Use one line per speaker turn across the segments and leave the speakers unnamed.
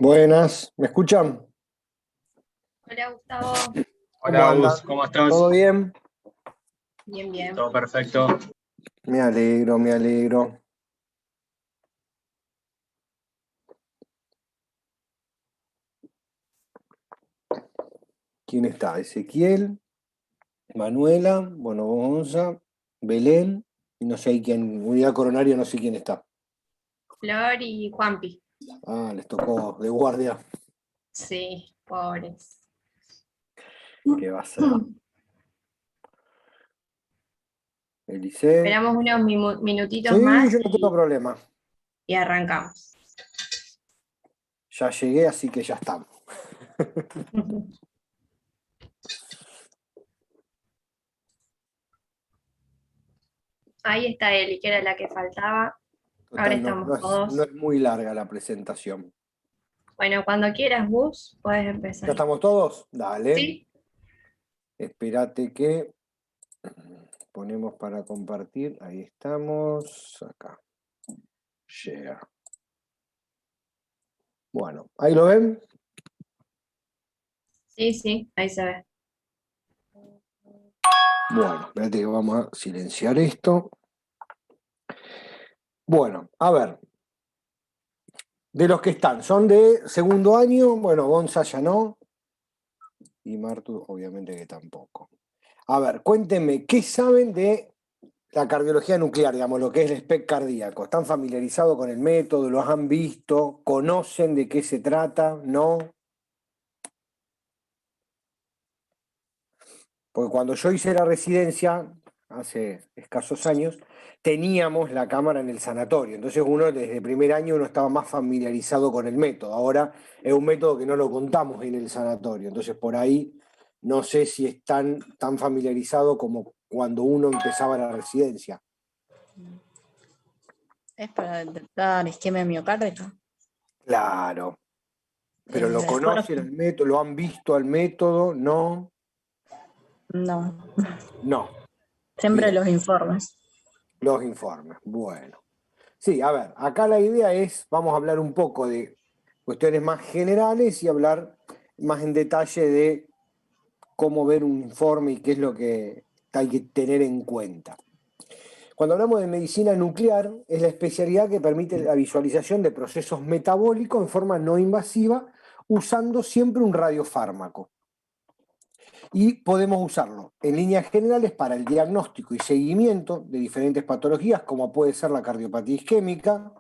Buenas, ¿me escuchan?
Hola Gustavo,
¿Cómo
Hola,
andan?
Agus, ¿cómo estás?
¿Todo bien?
bien, bien.
Todo perfecto.
Me alegro, me alegro. ¿Quién está? Ezequiel, Manuela, bueno, Gonza, Belén, y no sé ahí quién, unidad coronaria, no sé quién está.
Flor y Juanpi.
Ah, les tocó de guardia.
Sí, pobres.
¿Qué va a ser? Eliseo.
Esperamos unos
Sí,
minutitos más
yo no tengo problema.
y arrancamos.
Ya llegué, así que ya estamos.
Ahí está Eli, que era la que faltaba. Ahora
Total,
estamos
no
todos.
es muy larga la presentación.
Bueno, cuando quieras, Gus, puedes
¿Ya
empezar.
estamos todos? Dale.
¿Sí?
Espérate que ponemos para compartir. Ahí estamos. Acá. Share. Bueno, ¿ahí lo ven?
Sí, sí, ahí se ve.
Bueno, espérate que vamos a silenciar esto. Bueno, a ver. De los que están, son de segundo año. Bueno, Gonza ya no. Y Martu, obviamente que tampoco. A ver, cuéntenme, ¿qué saben de la cardiología nuclear, digamos, lo que es el SPECT cardíaco? ¿Están familiarizados con el método? ¿Lo han visto? ¿Conocen de qué se trata? ¿No? Porque cuando yo hice la residencia, hace escasos años, teníamos la cámara en el sanatorio. Entonces uno desde el primer año uno estaba más familiarizado con el método. Ahora es un método que no lo contamos en el sanatorio. Entonces por ahí no sé si es tan familiarizado como cuando uno empezaba la residencia.
Es para detectar isquemia miocárdica.
Claro. Pero lo
Bueno,
conocen el método, lo han visto al método, no,
no,
no.
siempre
Bien,
los informes.
los informes. Bueno. Sí, a ver, acá la idea es, vamos a hablar un poco de cuestiones más generales y hablar más en detalle de cómo ver un informe y qué es lo que hay que tener en cuenta. Cuando hablamos de medicina nuclear, es la especialidad que permite la visualización de procesos metabólicos en forma no invasiva, usando siempre un radiofármaco. Y podemos usarlo en líneas generales para el diagnóstico y seguimiento de diferentes patologías, como puede ser la cardiopatía isquémica,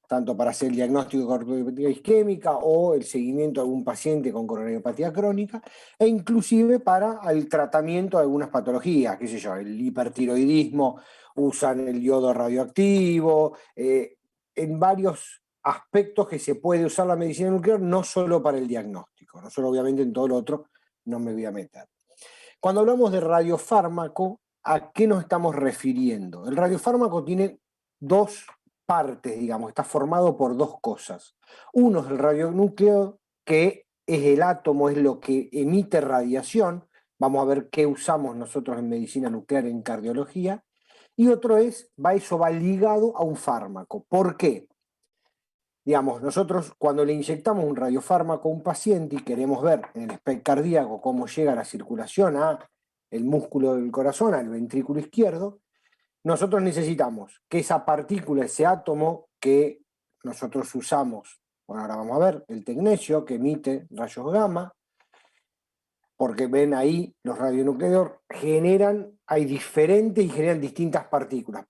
tanto para hacer el diagnóstico de cardiopatía isquémica o el seguimiento de algún paciente con coronariopatía crónica, e inclusive para el tratamiento de algunas patologías, qué sé yo, el hipertiroidismo, usan el yodo radioactivo, en varios aspectos que se puede usar la medicina nuclear, no solo para el diagnóstico, no solo obviamente en todo lo otro, no me voy a meter. Cuando hablamos de radiofármaco, ¿a qué nos estamos refiriendo? El radiofármaco tiene dos partes, digamos, está formado por dos cosas. Uno es el radionúcleo, que es el átomo, es lo que emite radiación. Vamos a ver qué usamos nosotros en medicina nuclear, en cardiología. Y otro es, eso va ligado a un fármaco. ¿Por qué? Digamos, nosotros cuando le inyectamos un radiofármaco a un paciente y queremos ver en el SPECT cardíaco cómo llega la circulación a el músculo del corazón, al ventrículo izquierdo, nosotros necesitamos que esa partícula, ese átomo que nosotros usamos, bueno, ahora vamos a ver, el tecnecio que emite rayos gamma, porque ven ahí los radionucleados hay diferentes y generan distintas partículas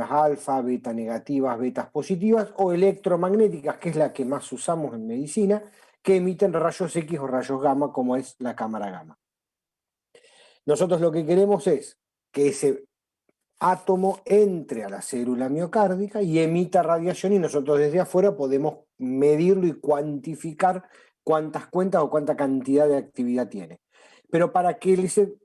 alfa, beta negativas, betas positivas o electromagnéticas, que es la que más usamos en medicina, que emiten rayos X o rayos gamma, como es la cámara gamma. Nosotros lo que queremos es que ese átomo entre a la célula miocárdica y emita radiación y nosotros desde afuera podemos medirlo y cuantificar cuántas cuentas o cuánta cantidad de actividad tiene. Pero para que ese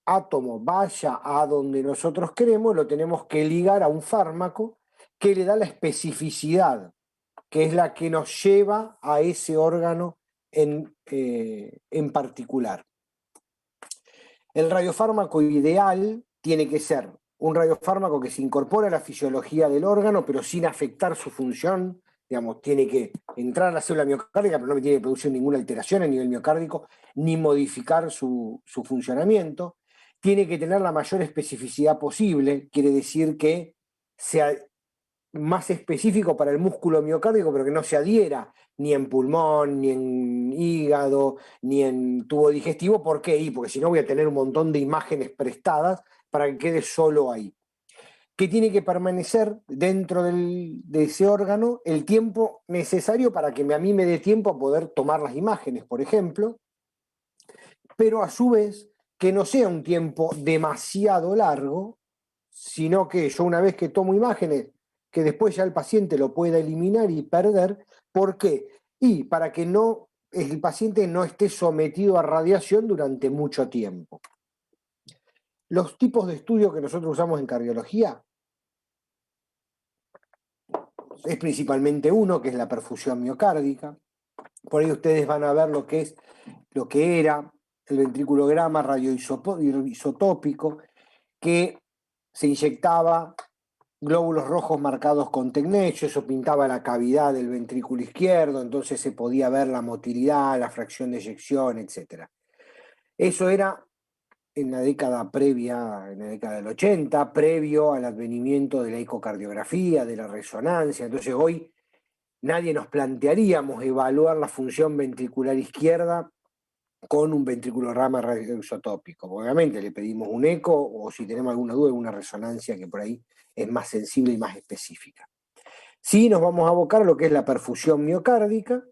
átomo vaya a donde nosotros queremos, lo tenemos que ligar a un fármaco que le da la especificidad, que es la que nos lleva a ese órgano en particular. El radiofármaco ideal tiene que ser un radiofármaco que se incorpora a la fisiología del órgano, pero sin afectar su función digamos, tiene que entrar a la célula miocárdica, pero no me tiene que producir ninguna alteración a nivel miocárdico, ni modificar su funcionamiento. Tiene que tener la mayor especificidad posible, quiere decir que sea más específico para el músculo miocárdico, pero que no se adhiera ni en pulmón, ni en hígado, ni en tubo digestivo. ¿Por qué? Porque si no voy a tener un montón de imágenes prestadas para que quede solo ahí. Que tiene que permanecer dentro de ese órgano el tiempo necesario para que a mí me dé tiempo a poder tomar las imágenes, por ejemplo, pero a su vez que no sea un tiempo demasiado largo, sino que yo una vez que tomo imágenes, que después ya el paciente lo pueda eliminar y perder. ¿Por qué? Y para que el paciente no esté sometido a radiación durante mucho tiempo. Los tipos de estudio que nosotros usamos en cardiología es principalmente uno, que es la perfusión miocárdica. Por ahí ustedes van a ver lo que era el ventriculograma radioisotópico, que se inyectaba glóbulos rojos marcados con tecnecho, eso pintaba la cavidad del ventrículo izquierdo, entonces se podía ver la motilidad, la fracción de eyección, etc. Eso era en la década previa, en la década del 80, previo al advenimiento de la ecocardiografía, de la resonancia. Entonces hoy nadie nos plantearíamos evaluar la función ventricular izquierda con un ventriculograma radioisotópico. Obviamente le pedimos un eco o si tenemos alguna duda, una resonancia que por ahí es más sensible y más específica. Sí nos vamos a abocar a lo que es la perfusión miocárdica,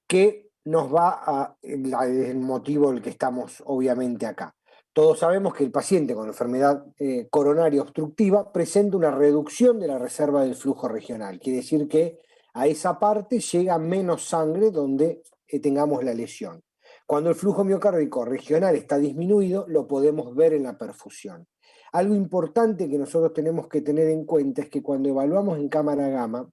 que nos va el motivo del que estamos obviamente acá. Todos sabemos que el paciente con enfermedad coronaria obstructiva presenta una reducción de la reserva del flujo regional. Quiere decir que a esa parte llega menos sangre donde tengamos la lesión. Cuando el flujo miocárdico regional está disminuido, lo podemos ver en la perfusión. Algo importante que nosotros tenemos que tener en cuenta es que cuando evaluamos en cámara gamma,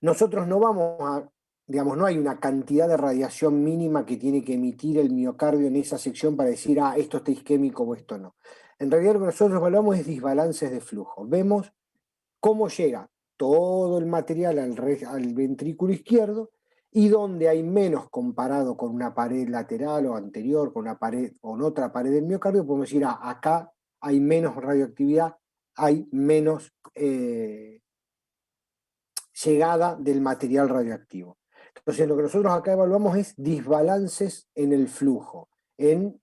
nosotros no vamos a, digamos, no hay una cantidad de radiación mínima que tiene que emitir el miocardio en esa sección para decir, esto está isquémico o esto no. En realidad lo que nosotros evaluamos es desbalances de flujo. Vemos cómo llega todo el material al ventrículo izquierdo y donde hay menos comparado con una pared lateral o anterior, con una pared o con otra pared del miocardio, podemos decir, acá hay menos radioactividad, hay menos llegada del material radioactivo. Entonces lo que nosotros acá evaluamos es desbalances en el flujo, en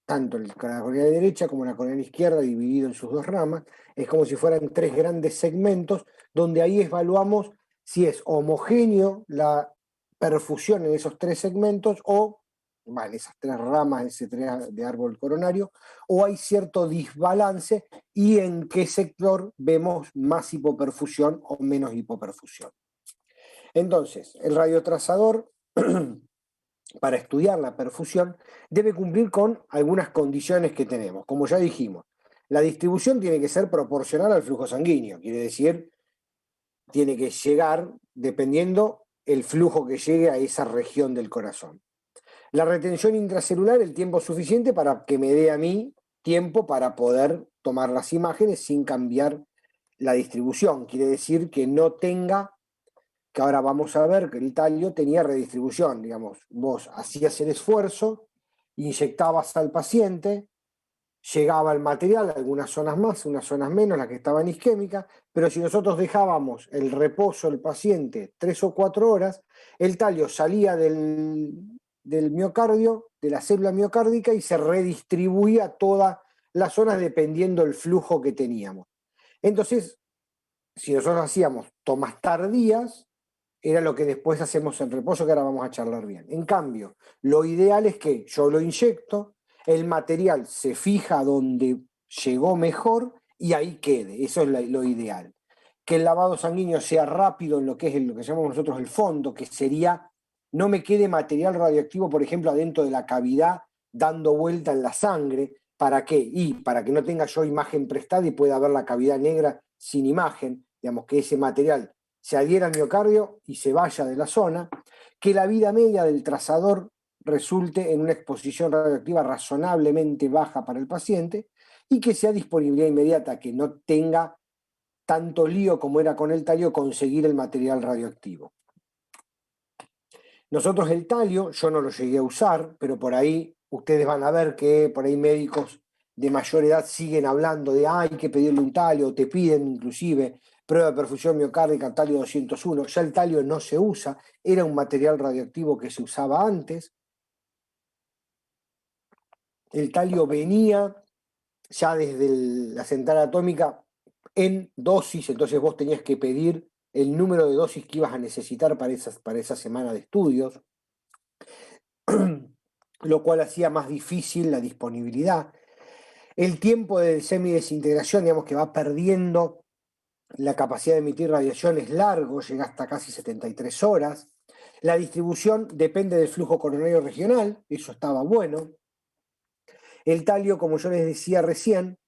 tanto la coronaria derecha como la coronaria izquierda, dividido en sus dos ramas. Es como si fueran tres grandes segmentos, donde ahí evaluamos si es homogéneo la perfusión en esos tres segmentos o, en esas tres ramas, ese tres de árbol coronario, o hay cierto desbalance y en qué sector vemos más hipoperfusión o menos hipoperfusión. Entonces, el radiotrazador para estudiar la perfusión debe cumplir con algunas condiciones que tenemos. Como ya dijimos, la distribución tiene que ser proporcional al flujo sanguíneo, quiere decir, tiene que llegar dependiendo el flujo que llegue a esa región del corazón. La retención intracelular, el tiempo suficiente para que me dé a mí tiempo para poder tomar las imágenes sin cambiar la distribución, quiere decir que no tenga, que ahora vamos a ver que el talio tenía redistribución, digamos, vos hacías el esfuerzo, inyectabas al paciente, llegaba el material, algunas zonas más, unas zonas menos, las que estaban isquémicas, pero si nosotros dejábamos el reposo del paciente 3 o 4 horas, el talio salía del miocardio, de la célula miocárdica y se redistribuía a todas las zonas dependiendo del flujo que teníamos. Entonces, si nosotros hacíamos tomas tardías, era lo que después hacemos en reposo, que ahora vamos a charlar bien. En cambio, lo ideal es que yo lo inyecto, el material se fija donde llegó mejor y ahí quede. Eso es lo ideal. Que el lavado sanguíneo sea rápido en lo que es lo que llamamos nosotros el fondo, que sería no me quede material radioactivo, por ejemplo, adentro de la cavidad, dando vuelta en la sangre. ¿Para qué? Y para que no tenga yo imagen prestada y pueda ver la cavidad negra sin imagen, digamos, que ese material se adhiera al miocardio y se vaya de la zona, que la vida media del trazador resulte en una exposición radioactiva razonablemente baja para el paciente y que sea disponibilidad inmediata, que no tenga tanto lío como era con el talio conseguir el material radioactivo. Nosotros el talio, yo no lo llegué a usar, pero por ahí ustedes van a ver que por ahí médicos de mayor edad siguen hablando de hay que pedirle un talio, o te piden inclusive prueba de perfusión miocárdica, talio 201. Ya el talio no se usa, era un material radioactivo que se usaba antes. El talio venía ya desde la central atómica en dosis, entonces vos tenías que pedir el número de dosis que ibas a necesitar para esa semana de estudios, lo cual hacía más difícil la disponibilidad. El tiempo de semidesintegración, digamos que va perdiendo la capacidad de emitir radiación es largo, llega hasta casi 73 horas. La distribución depende del flujo coronario regional, eso estaba bueno. El talio, como yo les decía recién,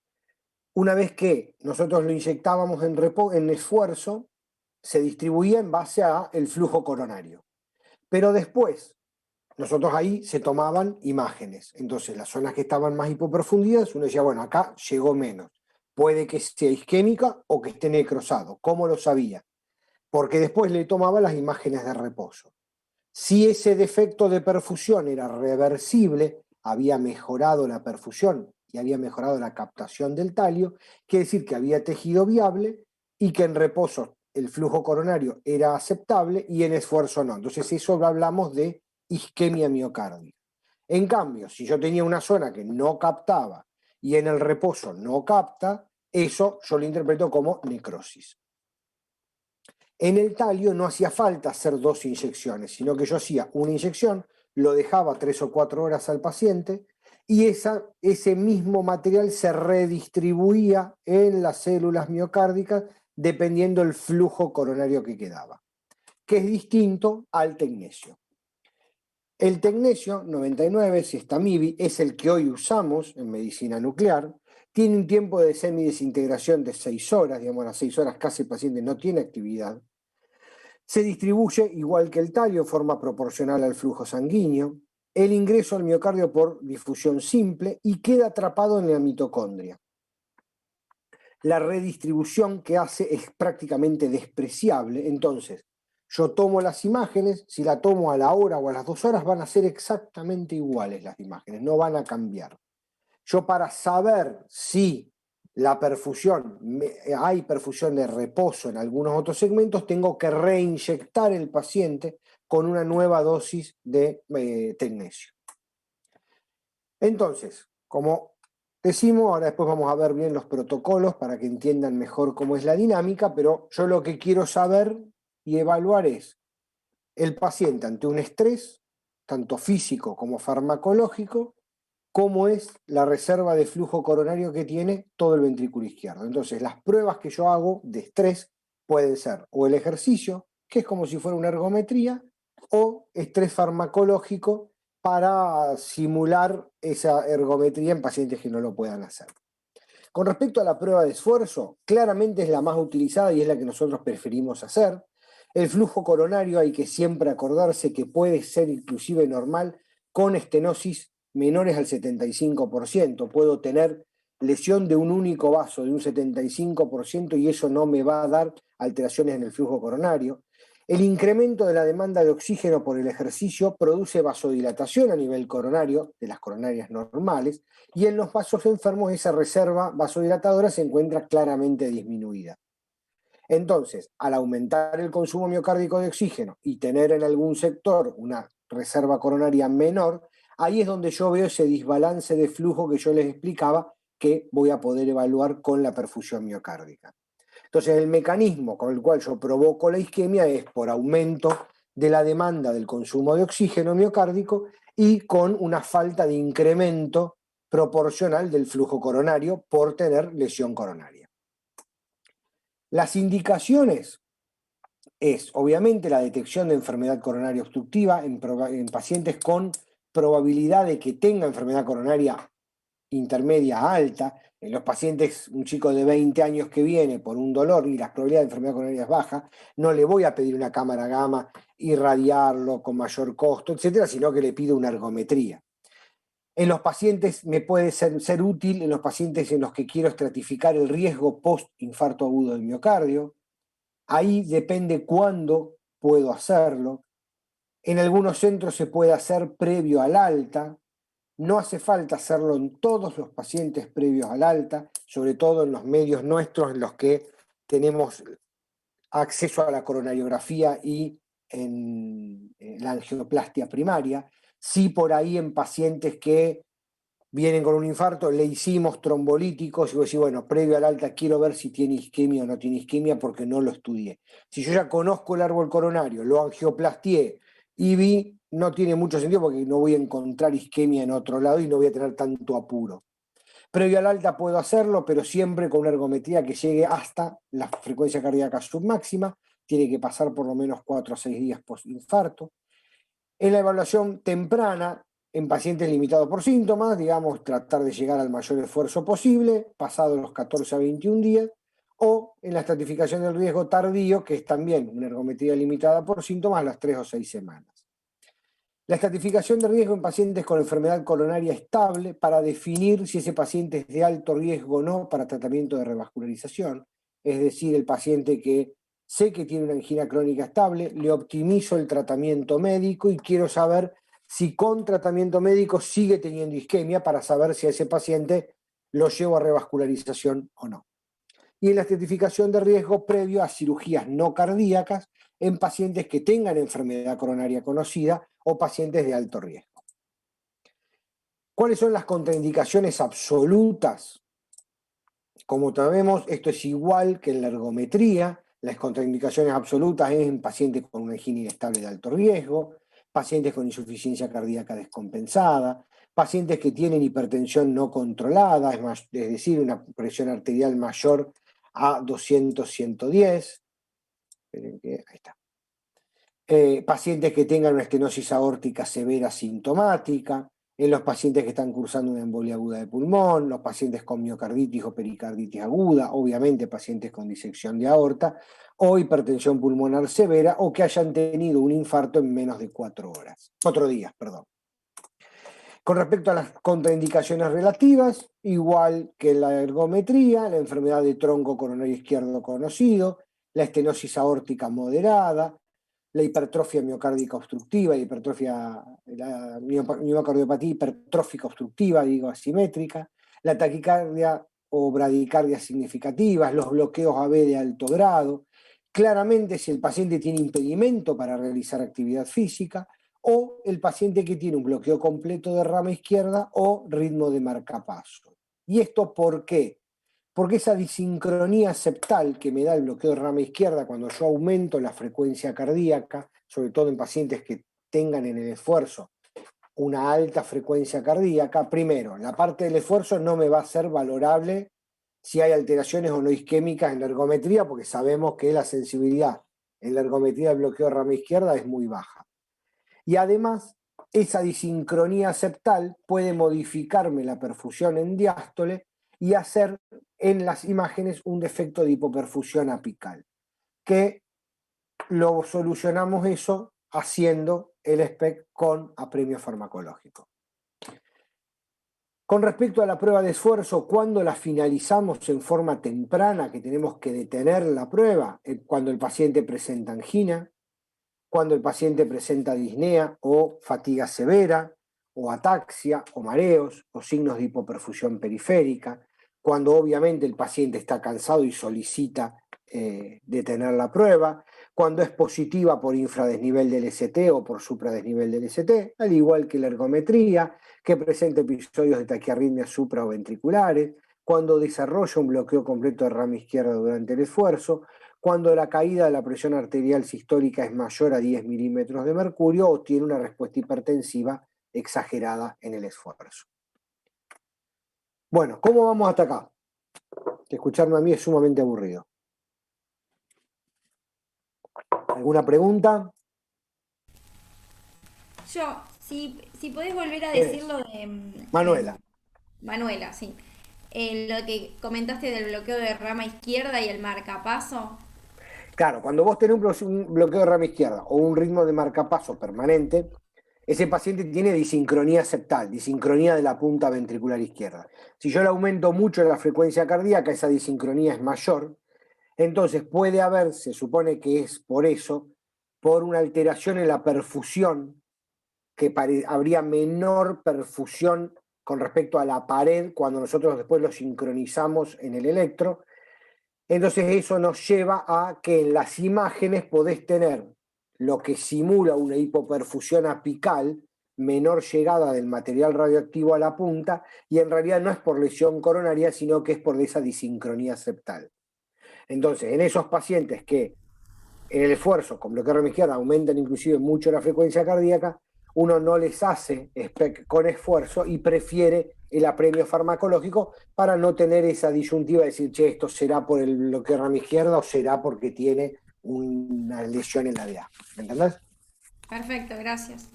una vez que nosotros lo inyectábamos en esfuerzo, se distribuía en base al flujo coronario. Pero después, nosotros ahí se tomaban imágenes. Entonces, las zonas que estaban más hipoprofundidas, uno decía, bueno, acá llegó menos. Puede que sea isquémica o que esté necrosado. ¿Cómo lo sabía? Porque después le tomaba las imágenes de reposo. Si ese defecto de perfusión era reversible, había mejorado la perfusión y había mejorado la captación del talio, quiere decir que había tejido viable y que en reposo el flujo coronario era aceptable y en esfuerzo no. Entonces eso hablamos de isquemia miocárdica. En cambio, si yo tenía una zona que no captaba y en el reposo no capta, eso yo lo interpreto como necrosis. En el talio no hacía falta hacer 2 inyecciones, sino que yo hacía una inyección, lo dejaba 3 o 4 horas al paciente y ese mismo material se redistribuía en las células miocárdicas dependiendo del flujo coronario que quedaba, que es distinto al tecnesio. El tecnesio 99, Sistamibi, es el que hoy usamos en medicina nuclear. Tiene un tiempo de semidesintegración de 6 horas, digamos, a las 6 horas casi el paciente no tiene actividad. Se distribuye igual que el talio, en forma proporcional al flujo sanguíneo. El ingreso al miocardio por difusión simple y queda atrapado en la mitocondria. La redistribución que hace es prácticamente despreciable, entonces yo tomo las imágenes, si la tomo a la hora o a las 2 horas van a ser exactamente iguales las imágenes, no van a cambiar. Yo para saber si la perfusión, hay perfusión de reposo en algunos otros segmentos, tengo que reinyectar el paciente con una nueva dosis de tecnesio. Entonces, como decimos, ahora después vamos a ver bien los protocolos para que entiendan mejor cómo es la dinámica, pero yo lo que quiero saber y evaluar es el paciente ante un estrés, tanto físico como farmacológico, cómo es la reserva de flujo coronario que tiene todo el ventrículo izquierdo. Entonces, las pruebas que yo hago de estrés pueden ser o el ejercicio, que es como si fuera una ergometría, o estrés farmacológico para simular esa ergometría en pacientes que no lo puedan hacer. Con respecto a la prueba de esfuerzo, claramente es la más utilizada y es la que nosotros preferimos hacer. El flujo coronario hay que siempre acordarse que puede ser inclusive normal con estenosis menores al 75%. Puedo tener lesión de un único vaso de un 75% y eso no me va a dar alteraciones en el flujo coronario. El incremento de la demanda de oxígeno por el ejercicio produce vasodilatación a nivel coronario, de las coronarias normales, y en los vasos enfermos esa reserva vasodilatadora se encuentra claramente disminuida. Entonces, al aumentar el consumo miocárdico de oxígeno y tener en algún sector una reserva coronaria menor, ahí es donde yo veo ese desbalance de flujo que yo les explicaba que voy a poder evaluar con la perfusión miocárdica. Entonces, el mecanismo con el cual yo provoco la isquemia es por aumento de la demanda del consumo de oxígeno miocárdico y con una falta de incremento proporcional del flujo coronario por tener lesión coronaria. Las indicaciones es, obviamente, la detección de enfermedad coronaria obstructiva en pacientes con probabilidad de que tenga enfermedad coronaria intermedia alta. En los pacientes, un chico de 20 años que viene por un dolor y la probabilidad de enfermedad coronaria es baja, no le voy a pedir una cámara gamma, irradiarlo con mayor costo, etcétera, sino que le pido una ergometría. En los pacientes me puede ser útil en los pacientes en los que quiero estratificar el riesgo post-infarto agudo del miocardio. Ahí depende cuándo puedo hacerlo. En algunos centros se puede hacer previo al alta. No hace falta hacerlo en todos los pacientes previos al alta, sobre todo en los medios nuestros en los que tenemos acceso a la coronariografía y en la angioplastia primaria. Sí, por ahí en pacientes que vienen con un infarto, le hicimos trombolíticos y vos decís, bueno, previo al alta quiero ver si tiene isquemia o no tiene isquemia porque no lo estudié. Si yo ya conozco el árbol coronario, lo angioplastié y vi, no tiene mucho sentido porque no voy a encontrar isquemia en otro lado y no voy a tener tanto apuro. Previo al alta puedo hacerlo, pero siempre con una ergometría que llegue hasta la frecuencia cardíaca submáxima, tiene que pasar por lo menos 4 o 6 días post-infarto. En la evaluación temprana, en pacientes limitados por síntomas, digamos, tratar de llegar al mayor esfuerzo posible, pasados los 14 a 21 días, o en la estratificación del riesgo tardío, que es también una ergometría limitada por síntomas a las 3 o 6 semanas. La estratificación de riesgo en pacientes con enfermedad coronaria estable para definir si ese paciente es de alto riesgo o no para tratamiento de revascularización, es decir, el paciente que sé que tiene una angina crónica estable, le optimizo el tratamiento médico y quiero saber si con tratamiento médico sigue teniendo isquemia para saber si a ese paciente lo llevo a revascularización o no. Y en la estratificación de riesgo previo a cirugías no cardíacas en pacientes que tengan enfermedad coronaria conocida o pacientes de alto riesgo. ¿Cuáles son las contraindicaciones absolutas? Como sabemos, esto es igual que en la ergometría. Las contraindicaciones absolutas es en pacientes con una angina inestable de alto riesgo, pacientes con insuficiencia cardíaca descompensada, pacientes que tienen hipertensión no controlada, es decir, una presión arterial mayor a 200-110. Esperen que, ahí está. Pacientes que tengan una estenosis aórtica severa sintomática, en los pacientes que están cursando una embolia aguda de pulmón, los pacientes con miocarditis o pericarditis aguda, obviamente pacientes con disección de aorta, o hipertensión pulmonar severa, o que hayan tenido un infarto en menos de 4 días. Con respecto a las contraindicaciones relativas, igual que en la ergometría, la enfermedad de tronco coronario izquierdo conocido, la estenosis aórtica moderada, la hipertrofia miocárdica obstructiva, la miocardiopatía hipertrófica obstructiva, digo, asimétrica, la taquicardia o bradicardia significativas, los bloqueos AB de alto grado, claramente si el paciente tiene impedimento para realizar actividad física, o el paciente que tiene un bloqueo completo de rama izquierda o ritmo de marcapaso. ¿Y esto por qué? Porque esa disincronía septal que me da el bloqueo de rama izquierda cuando yo aumento la frecuencia cardíaca, sobre todo en pacientes que tengan en el esfuerzo una alta frecuencia cardíaca, primero, la parte del esfuerzo no me va a ser valorable si hay alteraciones o no isquémicas en la ergometría, porque sabemos que la sensibilidad en la ergometría del bloqueo de rama izquierda es muy baja. Y además, esa disincronía septal puede modificarme la perfusión en diástole y hacer en las imágenes un defecto de hipoperfusión apical, que lo solucionamos eso haciendo el SPECT con apremio farmacológico. Con respecto a la prueba de esfuerzo, cuando la finalizamos en forma temprana, que tenemos que detener la prueba, cuando el paciente presenta angina, cuando el paciente presenta disnea o fatiga severa, o ataxia, o mareos, o signos de hipoperfusión periférica, cuando obviamente el paciente está cansado y solicita detener la prueba, cuando es positiva por infradesnivel del ST o por supradesnivel del ST, al igual que la ergometría, que presenta episodios de taquiarritmias supra o ventriculares, cuando desarrolla un bloqueo completo de rama izquierda durante el esfuerzo, cuando la caída de la presión arterial sistólica es mayor a 10 milímetros de mercurio o tiene una respuesta hipertensiva exagerada en el esfuerzo. Bueno, ¿cómo vamos hasta acá? Que escucharme a mí es sumamente aburrido. ¿Alguna pregunta?
Yo, si podés volver a decirlo de...
Manuela.
Manuela, sí. Lo que comentaste del bloqueo de rama izquierda y el marcapaso.
Claro, cuando vos tenés un bloqueo de rama izquierda o un ritmo de marcapaso permanente, ese paciente tiene disincronía septal, disincronía de la punta ventricular izquierda. Si yo le aumento mucho la frecuencia cardíaca, esa disincronía es mayor, entonces puede haber, se supone que es por eso, por una alteración en la perfusión, que habría menor perfusión con respecto a la pared cuando nosotros después lo sincronizamos en el electro. Entonces eso nos lleva a que en las imágenes podés tener lo que simula una hipoperfusión apical, menor llegada del material radioactivo a la punta, y en realidad no es por lesión coronaria, sino que es por esa disincronía septal. Entonces, en esos pacientes que en el esfuerzo con bloqueo rama izquierda aumentan inclusive mucho la frecuencia cardíaca, uno no les hace SPECT con esfuerzo y prefiere el apremio farmacológico para no tener esa disyuntiva de decir, che, esto será por el bloqueo rama izquierda o será porque tiene una lesión en la DA. ¿Me entendés?
Perfecto, gracias.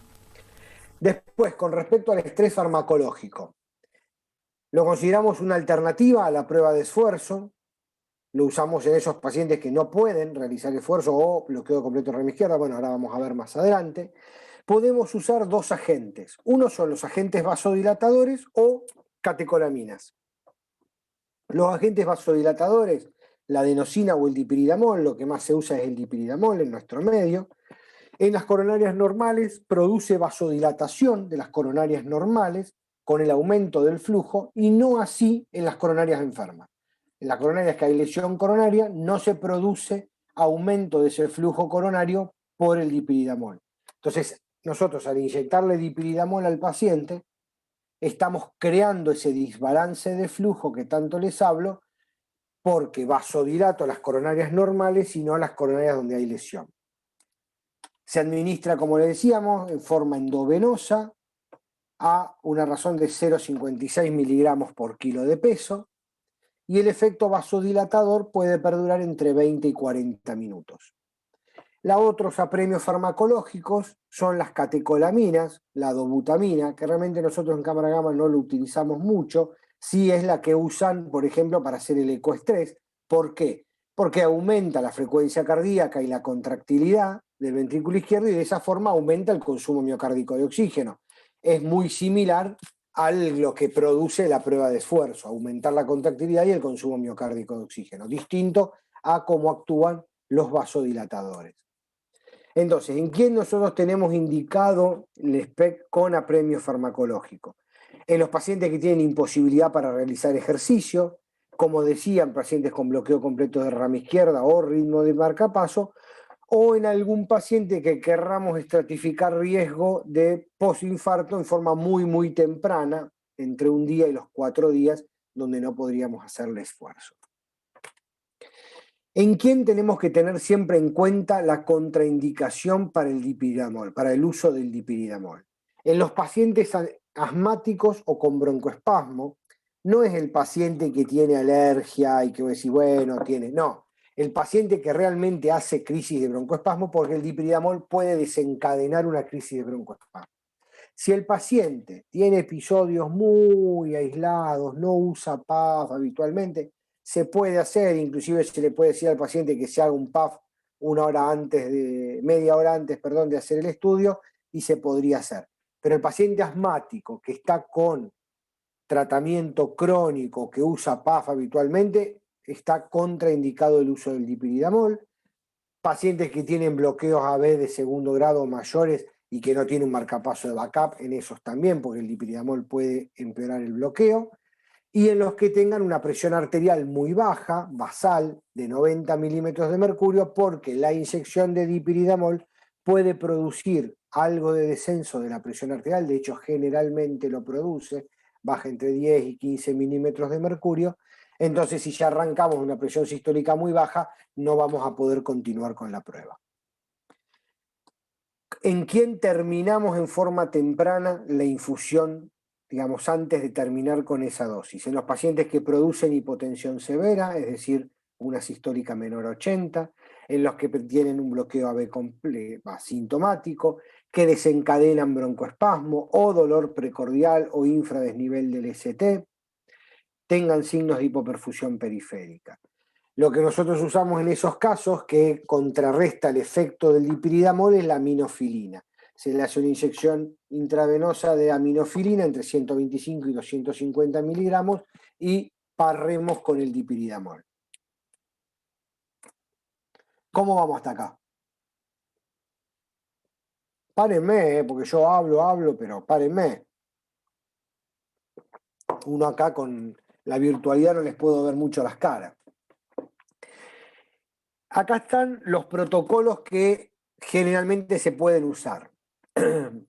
Después, con respecto al estrés farmacológico, lo consideramos una alternativa a la prueba de esfuerzo. Lo usamos en esos pacientes que no pueden realizar esfuerzo o bloqueo completo de rama izquierda. Bueno, ahora vamos a ver más adelante. Podemos usar dos agentes. Uno son los agentes vasodilatadores o catecolaminas. Los agentes vasodilatadores, la adenosina o el dipiridamol, lo que más se usa es el dipiridamol en nuestro medio. En las coronarias normales produce vasodilatación de las coronarias normales con el aumento del flujo y no así en las coronarias enfermas. En las coronarias que hay lesión coronaria no se produce aumento de ese flujo coronario por el dipiridamol. Entonces, nosotros al inyectarle dipiridamol al paciente, estamos creando ese desbalance de flujo que tanto les hablo, porque vasodilato las coronarias normales y no las coronarias donde hay lesión. Se administra, como le decíamos, en forma endovenosa a una razón de 0,56 miligramos por kilo de peso, y el efecto vasodilatador puede perdurar entre 20 y 40 minutos. Los otros apremios farmacológicos son las catecolaminas, la dobutamina, que realmente nosotros en cámara gamma no lo utilizamos mucho, sí es la que usan, por ejemplo, para hacer el ecoestrés. ¿Por qué? Porque aumenta la frecuencia cardíaca y la contractilidad del ventrículo izquierdo y de esa forma aumenta el consumo miocárdico de oxígeno. Es muy similar a lo que produce la prueba de esfuerzo, aumentar la contractilidad y el consumo miocárdico de oxígeno, distinto a cómo actúan los vasodilatadores. Entonces, ¿en quién nosotros tenemos indicado el SPECT con apremio farmacológico? En los pacientes que tienen imposibilidad para realizar ejercicio, como decían, pacientes con bloqueo completo de rama izquierda o ritmo de marcapaso, o en algún paciente que querramos estratificar riesgo de postinfarto en forma muy, muy temprana, entre un día y los 4 días, donde no podríamos hacerle esfuerzo. ¿En quién tenemos que tener siempre en cuenta la contraindicación para el dipiridamol, para el uso del dipiridamol? En los pacientes asmáticos o con broncoespasmo, no es el paciente que tiene alergia y que vos decís, bueno, tiene, no. El paciente que realmente hace crisis de broncoespasmo, porque el dipiridamol puede desencadenar una crisis de broncoespasmo. Si el paciente tiene episodios muy aislados, no usa PAF habitualmente, se puede hacer, inclusive se le puede decir al paciente que se haga un PAF media hora antes de hacer el estudio, y se podría hacer. Pero el paciente asmático que está con tratamiento crónico, que usa PAF habitualmente, está contraindicado el uso del dipiridamol. Pacientes que tienen bloqueos AB de segundo grado o mayores y que no tienen un marcapaso de backup, en esos también, porque el dipiridamol puede empeorar el bloqueo. Y en los que tengan una presión arterial muy baja, basal, de 90 milímetros de mercurio, porque la inyección de dipiridamol puede producir algo de descenso de la presión arterial, de hecho generalmente lo produce, baja entre 10 y 15 milímetros de mercurio. Entonces, si ya arrancamos una presión sistólica muy baja, no vamos a poder continuar con la prueba. ¿En quién terminamos en forma temprana la infusión, digamos, antes de terminar con esa dosis? En los pacientes que producen hipotensión severa, es decir, una sistólica menor a 80, en los que tienen un bloqueo AB asintomático, que desencadenan broncoespasmo o dolor precordial o infradesnivel del ST, tengan signos de hipoperfusión periférica. Lo que nosotros usamos en esos casos, que contrarresta el efecto del dipiridamol, es la aminofilina. se le hace una inyección intravenosa de aminofilina entre 125 y 250 miligramos y parremos con el dipiridamol. ¿Cómo vamos hasta acá? Párenme, porque yo hablo, pero párenme. Uno acá con la virtualidad no les puedo ver mucho las caras. Acá están los protocolos que generalmente se pueden usar.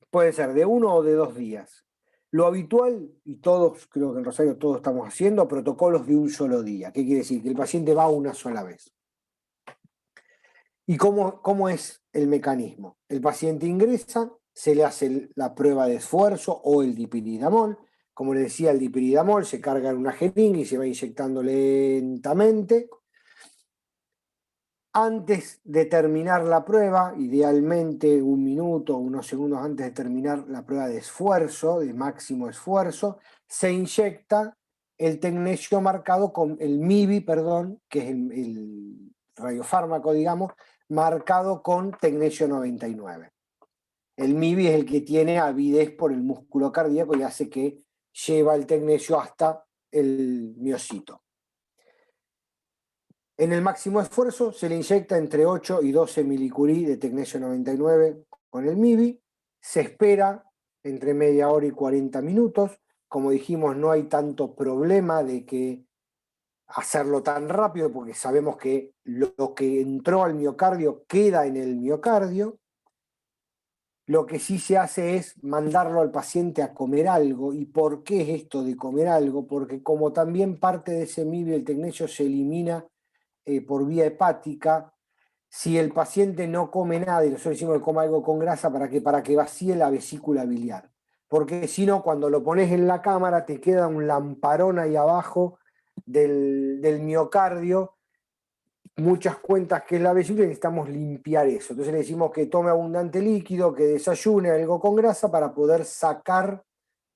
Puede ser de 1 o de 2 días. Lo habitual, y todos, creo que en Rosario todos estamos haciendo, protocolos de un solo día. ¿Qué quiere decir? Que el paciente va una sola vez. ¿Y cómo es el mecanismo? El paciente ingresa, se le hace la prueba de esfuerzo o el dipiridamol. Como le decía, el dipiridamol se carga en una jeringa y se va inyectando lentamente. Antes de terminar la prueba, idealmente 1 minuto o unos segundos antes de terminar la prueba de esfuerzo, de máximo esfuerzo, se inyecta el tecnesio marcado con el MIBI, perdón, que es el radiofármaco, digamos, marcado con tecnesio 99. El MIBI es el que tiene avidez por el músculo cardíaco y hace que lleva el tecnesio hasta el miocito. En el máximo esfuerzo se le inyecta entre 8 y 12 milicurí de tecnesio 99 con el MIBI, se espera entre media hora y 40 minutos. Como dijimos, no hay tanto problema de que hacerlo tan rápido porque sabemos que lo que entró al miocardio queda en el miocardio. Lo que sí se hace es mandarlo al paciente a comer algo. ¿Y por qué es esto de comer algo? Porque como también parte de ese MIBI, el tecnesio se elimina por vía hepática, si el paciente no come nada, y nosotros decimos que coma algo con grasa, ¿para qué? Para que vacíe la vesícula biliar. Porque si no, cuando lo pones en la cámara, te queda un lamparón ahí abajo del miocardio, muchas cuentas que es la vesícula, y necesitamos limpiar eso. Entonces le decimos que tome abundante líquido, que desayune algo con grasa para poder sacar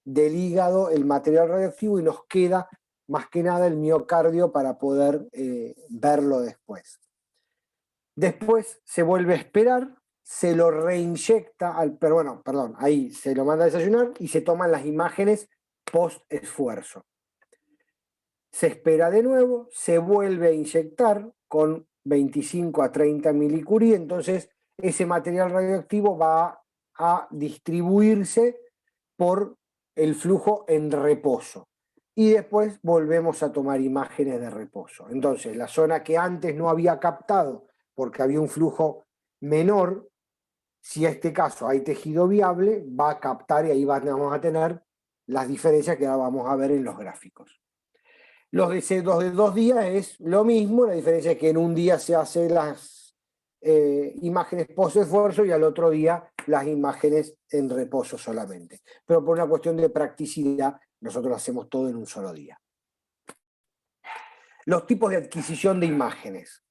del hígado el material radioactivo y nos queda más que nada el miocardio para poder verlo después. Después se vuelve a esperar, se lo reinyecta, ahí se lo manda a desayunar y se toman las imágenes post esfuerzo. Se espera de nuevo, se vuelve a inyectar con 25 a 30 milicurí, entonces ese material radioactivo va a distribuirse por el flujo en reposo. Y después volvemos a tomar imágenes de reposo. Entonces, la zona que antes no había captado porque había un flujo menor, si en este caso hay tejido viable, va a captar y ahí vamos a tener las diferencias que ahora vamos a ver en los gráficos. Los de 2 días es lo mismo, la diferencia es que en un día se hacen las imágenes post-esfuerzo y al otro día las imágenes en reposo solamente. Pero por una cuestión de practicidad, nosotros hacemos todo en un solo día. Los tipos de adquisición de imágenes.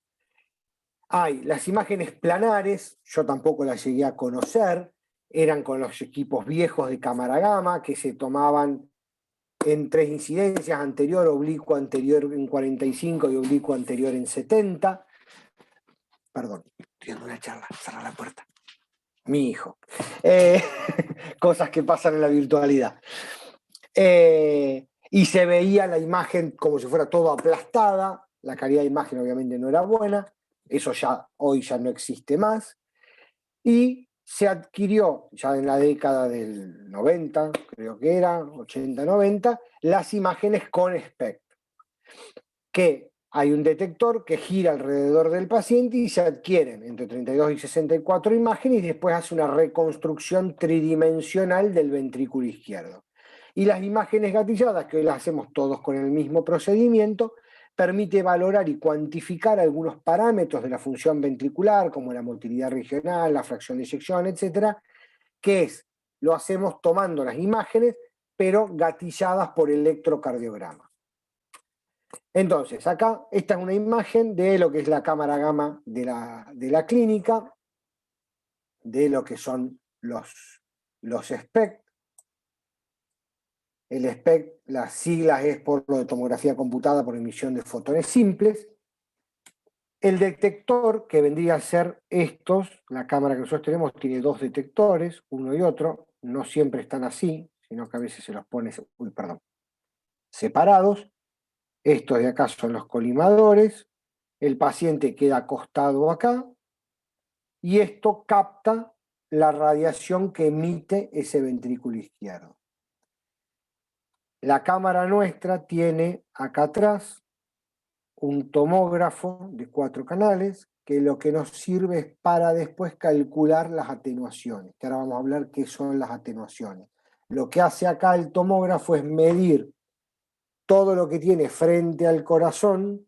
Hay las imágenes planares, yo tampoco las llegué a conocer, eran con los equipos viejos de cámara gamma que se tomaban en 3 incidencias, anterior, oblicuo anterior en 45 y oblicuo anterior en 70. Perdón, estoy dando una charla, cerra la puerta. Mi hijo. Cosas que pasan en la virtualidad. Y se veía la imagen como si fuera todo aplastada, la calidad de imagen obviamente no era buena, eso ya hoy ya no existe más. Y se adquirió ya en la década del 90, creo que era, 80-90, las imágenes con SPECT, que hay un detector que gira alrededor del paciente y se adquieren entre 32 y 64 imágenes y después hace una reconstrucción tridimensional del ventrículo izquierdo. Y las imágenes gatilladas, que hoy las hacemos todos con el mismo procedimiento, permite valorar y cuantificar algunos parámetros de la función ventricular, como la motilidad regional, la fracción de eyección, etcétera, que lo hacemos tomando las imágenes, pero gatilladas por electrocardiograma. Entonces, acá esta es una imagen de lo que es la cámara gamma de la clínica, de lo que son los SPECT. El SPECT, las siglas es por lo de tomografía computada por emisión de fotones simples. El detector, que vendría a ser estos, la cámara que nosotros tenemos tiene 2 detectores, uno y otro, no siempre están así, sino que a veces se los pone, separados. Estos de acá son los colimadores, el paciente queda acostado acá, y esto capta la radiación que emite ese ventrículo izquierdo. La cámara nuestra tiene acá atrás un tomógrafo de 4 canales, que lo que nos sirve es para después calcular las atenuaciones, que ahora vamos a hablar qué son las atenuaciones. Lo que hace acá el tomógrafo es medir todo lo que tiene frente al corazón,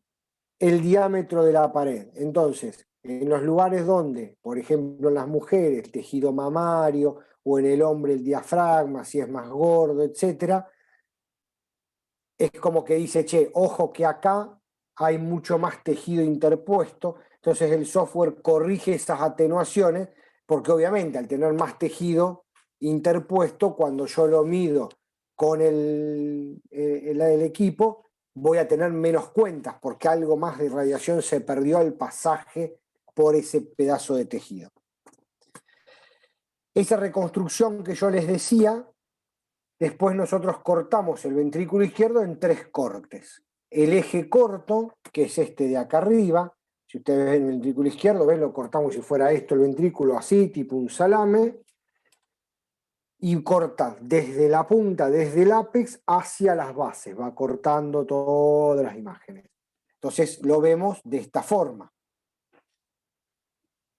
el diámetro de la pared. Entonces, en los lugares donde, por ejemplo, en las mujeres, tejido mamario, o en el hombre el diafragma, si es más gordo, etc., es como que dice, che, ojo que acá hay mucho más tejido interpuesto, entonces el software corrige esas atenuaciones, porque obviamente al tener más tejido interpuesto, cuando yo lo mido con el equipo, voy a tener menos cuentas, porque algo más de radiación se perdió al pasaje por ese pedazo de tejido. Esa reconstrucción que yo les decía, después nosotros cortamos el ventrículo izquierdo en 3 cortes. El eje corto, que es este de acá arriba, si ustedes ven el ventrículo izquierdo, ven, lo cortamos si fuera esto el ventrículo, así, tipo un salame, y corta desde la punta, desde el ápex, hacia las bases, va cortando todas las imágenes. Entonces lo vemos de esta forma,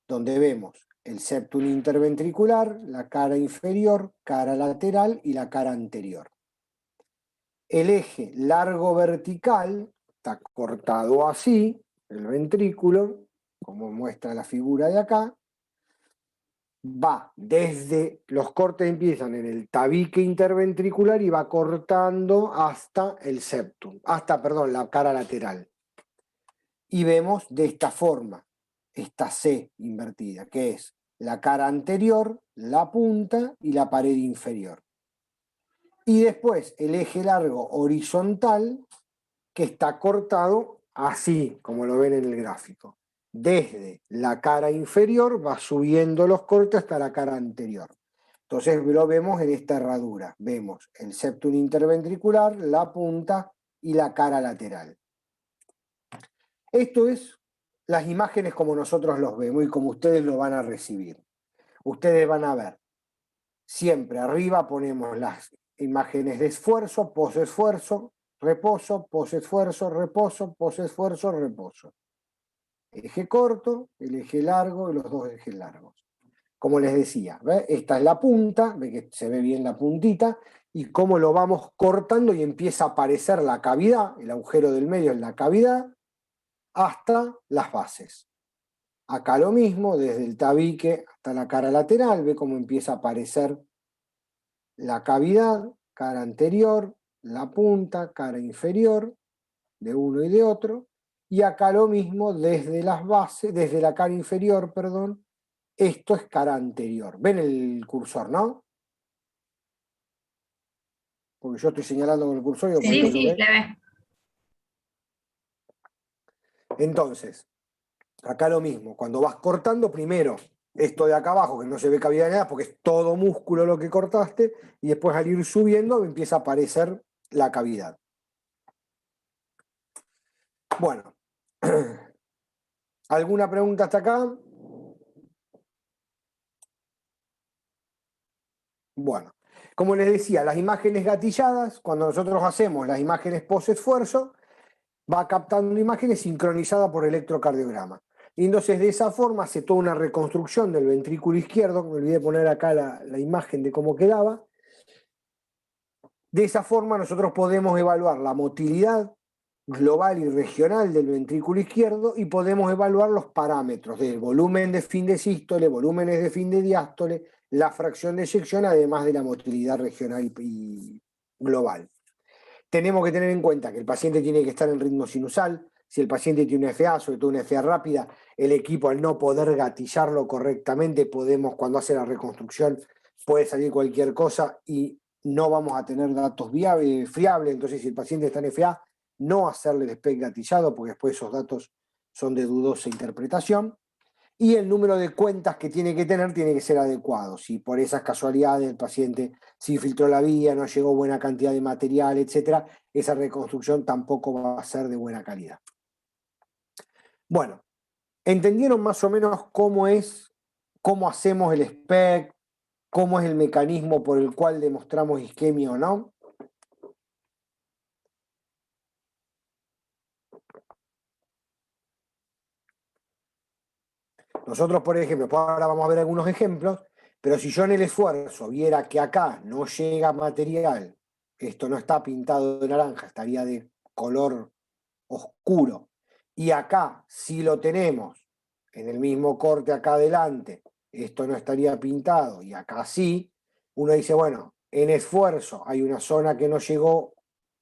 donde vemos el septum interventricular, la cara inferior, cara lateral y la cara anterior. El eje largo vertical está cortado así, el ventrículo, como muestra la figura de acá, va desde, los cortes empiezan en el tabique interventricular y va cortando hasta el septum, hasta, perdón, la cara lateral. Y vemos de esta forma, esta C invertida, que es la cara anterior, la punta y la pared inferior. Y después el eje largo horizontal, que está cortado así, como lo ven en el gráfico. Desde la cara inferior va subiendo los cortes hasta la cara anterior. Entonces lo vemos en esta herradura. Vemos el septum interventricular, la punta y la cara lateral. Esto es las imágenes como nosotros los vemos y como ustedes lo van a recibir. Ustedes van a ver, siempre arriba ponemos las imágenes de esfuerzo, posesfuerzo, reposo, posesfuerzo, reposo, posesfuerzo, reposo. Eje corto, el eje largo y los 2 ejes largos. Como les decía, ¿ve? Esta es la punta, ve que se ve bien la puntita, y cómo lo vamos cortando y empieza a aparecer la cavidad, el agujero del medio es la cavidad, hasta las bases. Acá lo mismo, desde el tabique hasta la cara lateral, ve cómo empieza a aparecer la cavidad, cara anterior, la punta, cara inferior, de uno y de otro, y acá lo mismo desde las bases, desde la cara inferior, perdón, esto es cara anterior. ¿Ven el cursor, no? Porque yo estoy señalando con el cursor y
Sí,
Paula, ¿lo
sí,
ve?
le ve.
Entonces, acá lo mismo, cuando vas cortando, primero esto de acá abajo, que no se ve cavidad ni nada, porque es todo músculo lo que cortaste, y después al ir subiendo empieza a aparecer la cavidad. Bueno, ¿alguna pregunta hasta acá? Bueno, como les decía, las imágenes gatilladas, cuando nosotros hacemos las imágenes post-esfuerzo, va captando imágenes sincronizadas por electrocardiograma. Y entonces de esa forma hace toda una reconstrucción del ventrículo izquierdo, me olvidé poner acá la imagen de cómo quedaba. De esa forma nosotros podemos evaluar la motilidad global y regional del ventrículo izquierdo y podemos evaluar los parámetros del volumen de fin de sístole, volúmenes de fin de diástole, la fracción de eyección, además de la motilidad regional y global. Tenemos que tener en cuenta que el paciente tiene que estar en ritmo sinusal. Si el paciente tiene una FA, sobre todo una FA rápida, el equipo al no poder gatillarlo correctamente, podemos, cuando hace la reconstrucción, puede salir cualquier cosa y no vamos a tener datos fiables. Entonces, si el paciente está en FA, no hacerle el SPECT gatillado, porque después esos datos son de dudosa interpretación. Y el número de cuentas que tiene que tener tiene que ser adecuado. Si por esas casualidades el paciente se infiltró la vía, no llegó buena cantidad de material, etc., esa reconstrucción tampoco va a ser de buena calidad. Bueno, ¿entendieron más o menos cómo hacemos el SPECT, cómo es el mecanismo por el cual demostramos isquemia o no? Nosotros, por ejemplo, ahora vamos a ver algunos ejemplos, pero si yo en el esfuerzo viera que acá no llega material, esto no está pintado de naranja, estaría de color oscuro, y acá sí lo tenemos, en el mismo corte acá adelante, esto no estaría pintado, y acá sí, uno dice, bueno, en esfuerzo hay una zona que no llegó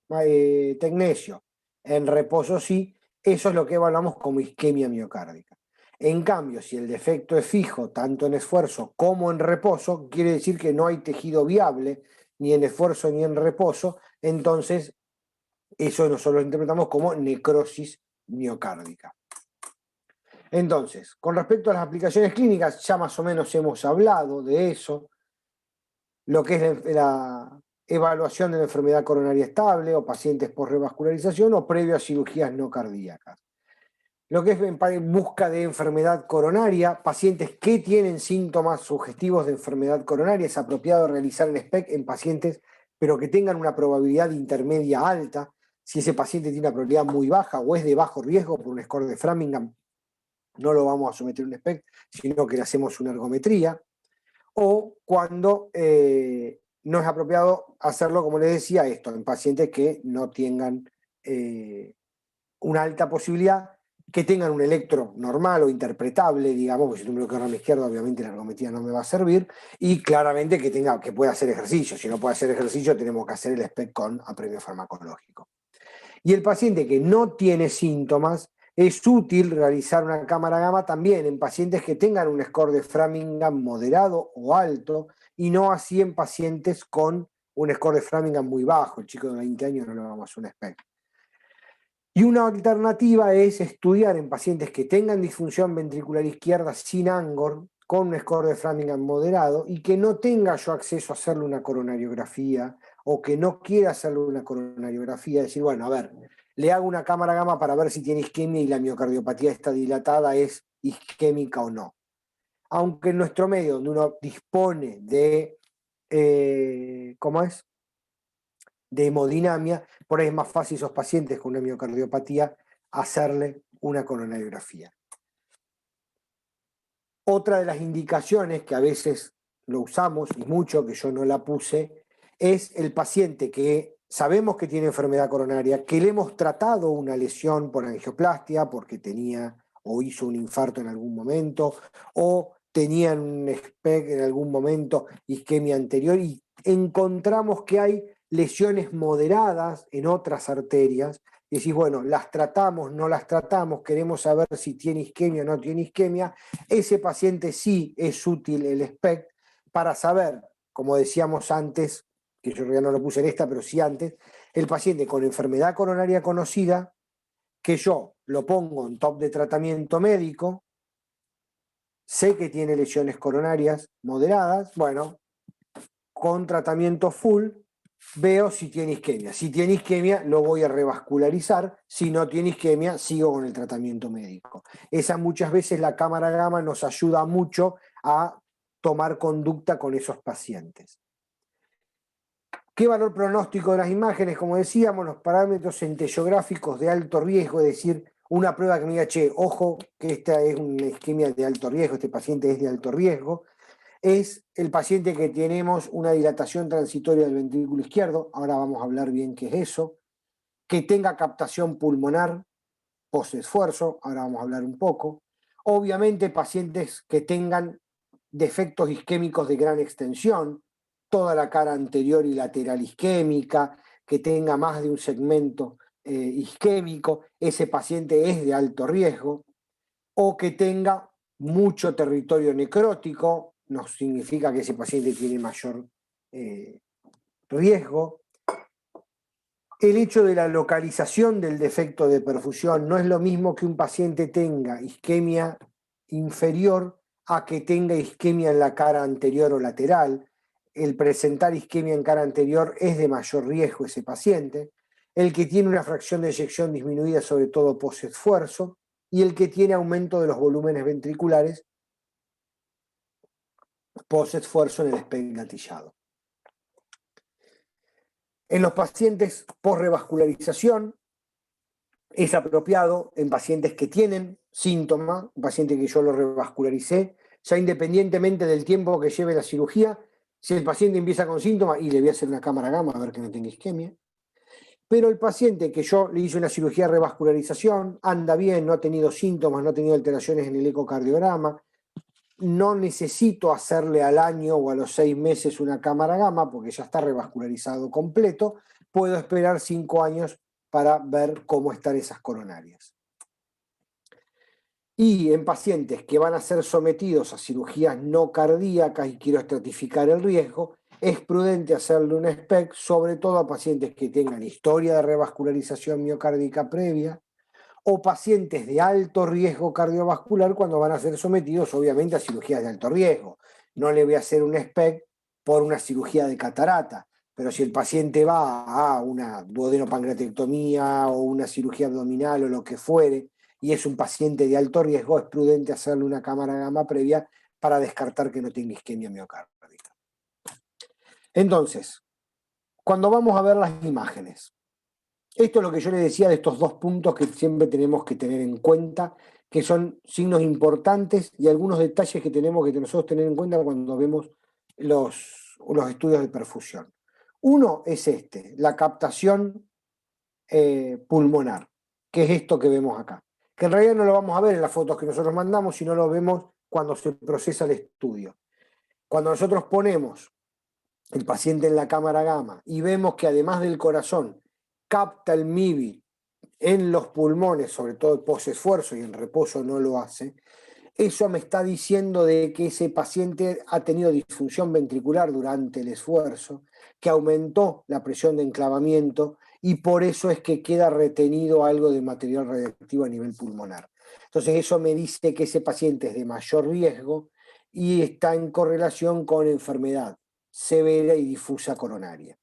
tecnesio, en reposo sí, eso es lo que evaluamos como isquemia miocárdica. En cambio, si el defecto es fijo, tanto en esfuerzo como en reposo, quiere decir que no hay tejido viable, ni en esfuerzo ni en reposo, entonces eso nosotros lo interpretamos como necrosis miocárdica. Entonces, con respecto a las aplicaciones clínicas, ya más o menos hemos hablado de eso, lo que es la evaluación de la enfermedad coronaria estable o pacientes por revascularización o previo a cirugías no cardíacas. Lo que es en busca de enfermedad coronaria, pacientes que tienen síntomas sugestivos de enfermedad coronaria, es apropiado realizar el SPECT en pacientes, pero que tengan una probabilidad intermedia alta. Si ese paciente tiene una probabilidad muy baja o es de bajo riesgo por un score de Framingham, no lo vamos a someter a un SPECT, sino que le hacemos una ergometría. O cuando no es apropiado hacerlo, como les decía, esto, en pacientes que no tengan una alta posibilidad, que tengan un electro normal o interpretable, digamos, porque si tengo un bloqueo rama izquierda, obviamente la ergometría no me va a servir, y claramente que pueda hacer ejercicio. Si no puede hacer ejercicio, tenemos que hacer el SPECT con apremio farmacológico. Y el paciente que no tiene síntomas, es útil realizar una cámara gamma también en pacientes que tengan un score de Framingham moderado o alto, y no así en pacientes con un score de Framingham muy bajo. El chico de 20 años no le vamos a hacer un SPECT. Y una alternativa es estudiar en pacientes que tengan disfunción ventricular izquierda sin Angor, con un score de Framingham moderado, y que no tenga yo acceso a hacerle una coronariografía, o que no quiera hacerle una coronariografía, decir, bueno, a ver, le hago una cámara gamma para ver si tiene isquemia y la miocardiopatía está dilatada, es isquémica o no. Aunque en nuestro medio, donde uno dispone de, ¿cómo es?, de hemodinamia, por ahí es más fácil a esos pacientes con una miocardiopatía hacerle una coronariografía. Otra de las indicaciones que a veces lo usamos, y mucho, que yo no la puse, es el paciente que sabemos que tiene enfermedad coronaria, que le hemos tratado una lesión por angioplastia, porque tenía o hizo un infarto en algún momento, o tenía un SPECT en algún momento, isquemia anterior, y encontramos que hay lesiones moderadas en otras arterias, y decís, bueno, las tratamos, no las tratamos, queremos saber si tiene isquemia o no tiene isquemia. Ese paciente sí es útil el SPECT para saber, como decíamos antes, que yo ya no lo puse en esta, pero sí antes, el paciente con enfermedad coronaria conocida, que yo lo pongo en top de tratamiento médico, sé que tiene lesiones coronarias moderadas, bueno, con tratamiento full, veo si tiene isquemia. Si tiene isquemia, lo voy a revascularizar. Si no tiene isquemia, sigo con el tratamiento médico. Esa muchas veces la cámara gamma nos ayuda mucho a tomar conducta con esos pacientes. ¿Qué valor pronóstico de las imágenes? Como decíamos, los parámetros centellográficos de alto riesgo, es decir, una prueba que me diga, che, ojo, que esta es una isquemia de alto riesgo, este paciente es de alto riesgo, es el paciente que tenemos una dilatación transitoria del ventrículo izquierdo, ahora vamos a hablar bien qué es eso, que tenga captación pulmonar post-esfuerzo, ahora vamos a hablar un poco, obviamente pacientes que tengan defectos isquémicos de gran extensión, toda la cara anterior y lateral isquémica, que tenga más de un segmento isquémico, ese paciente es de alto riesgo, o que tenga mucho territorio necrótico, no significa que ese paciente tiene mayor riesgo. El hecho de la localización del defecto de perfusión no es lo mismo que un paciente tenga isquemia inferior a que tenga isquemia en la cara anterior o lateral. El presentar isquemia en cara anterior es de mayor riesgo ese paciente. El que tiene una fracción de eyección disminuida, sobre todo post-esfuerzo, y el que tiene aumento de los volúmenes ventriculares post-esfuerzo en el SPECT gatillado. En los pacientes post-revascularización es apropiado en pacientes que tienen síntomas, un paciente que yo lo revascularicé, ya independientemente del tiempo que lleve la cirugía, si el paciente empieza con síntomas, y le voy a hacer una cámara gamma a ver que no tenga isquemia, pero el paciente que yo le hice una cirugía de revascularización, anda bien, no ha tenido síntomas, no ha tenido alteraciones en el ecocardiograma, no necesito hacerle al año o a los 6 meses una cámara gamma porque ya está revascularizado completo, puedo esperar 5 años para ver cómo están esas coronarias. Y en pacientes que van a ser sometidos a cirugías no cardíacas y quiero estratificar el riesgo, es prudente hacerle un SPECT, sobre todo a pacientes que tengan historia de revascularización miocárdica previa, o pacientes de alto riesgo cardiovascular cuando van a ser sometidos obviamente a cirugías de alto riesgo. No le voy a hacer un SPECT por una cirugía de catarata, pero si el paciente va a una duodenopancreatectomía o una cirugía abdominal o lo que fuere, y es un paciente de alto riesgo, es prudente hacerle una cámara gamma previa para descartar que no tenga isquemia miocárdica. Entonces, cuando vamos a ver las imágenes, esto es lo que yo le decía de estos 2 puntos que siempre tenemos que tener en cuenta, que son signos importantes y algunos detalles que tenemos que nosotros tener en cuenta cuando vemos los estudios de perfusión. Uno es la captación pulmonar, que es esto que vemos acá, que en realidad no lo vamos a ver en las fotos que nosotros mandamos, sino lo vemos cuando se procesa el estudio. Cuando nosotros ponemos el paciente en la cámara gamma y vemos que además del corazón capta el MIBI en los pulmones, sobre todo post-esfuerzo y en reposo no lo hace, eso me está diciendo de que ese paciente ha tenido disfunción ventricular durante el esfuerzo, que aumentó la presión de enclavamiento y por eso es que queda retenido algo de material radiactivo a nivel pulmonar. Entonces eso me dice que ese paciente es de mayor riesgo y está en correlación con enfermedad severa y difusa coronaria.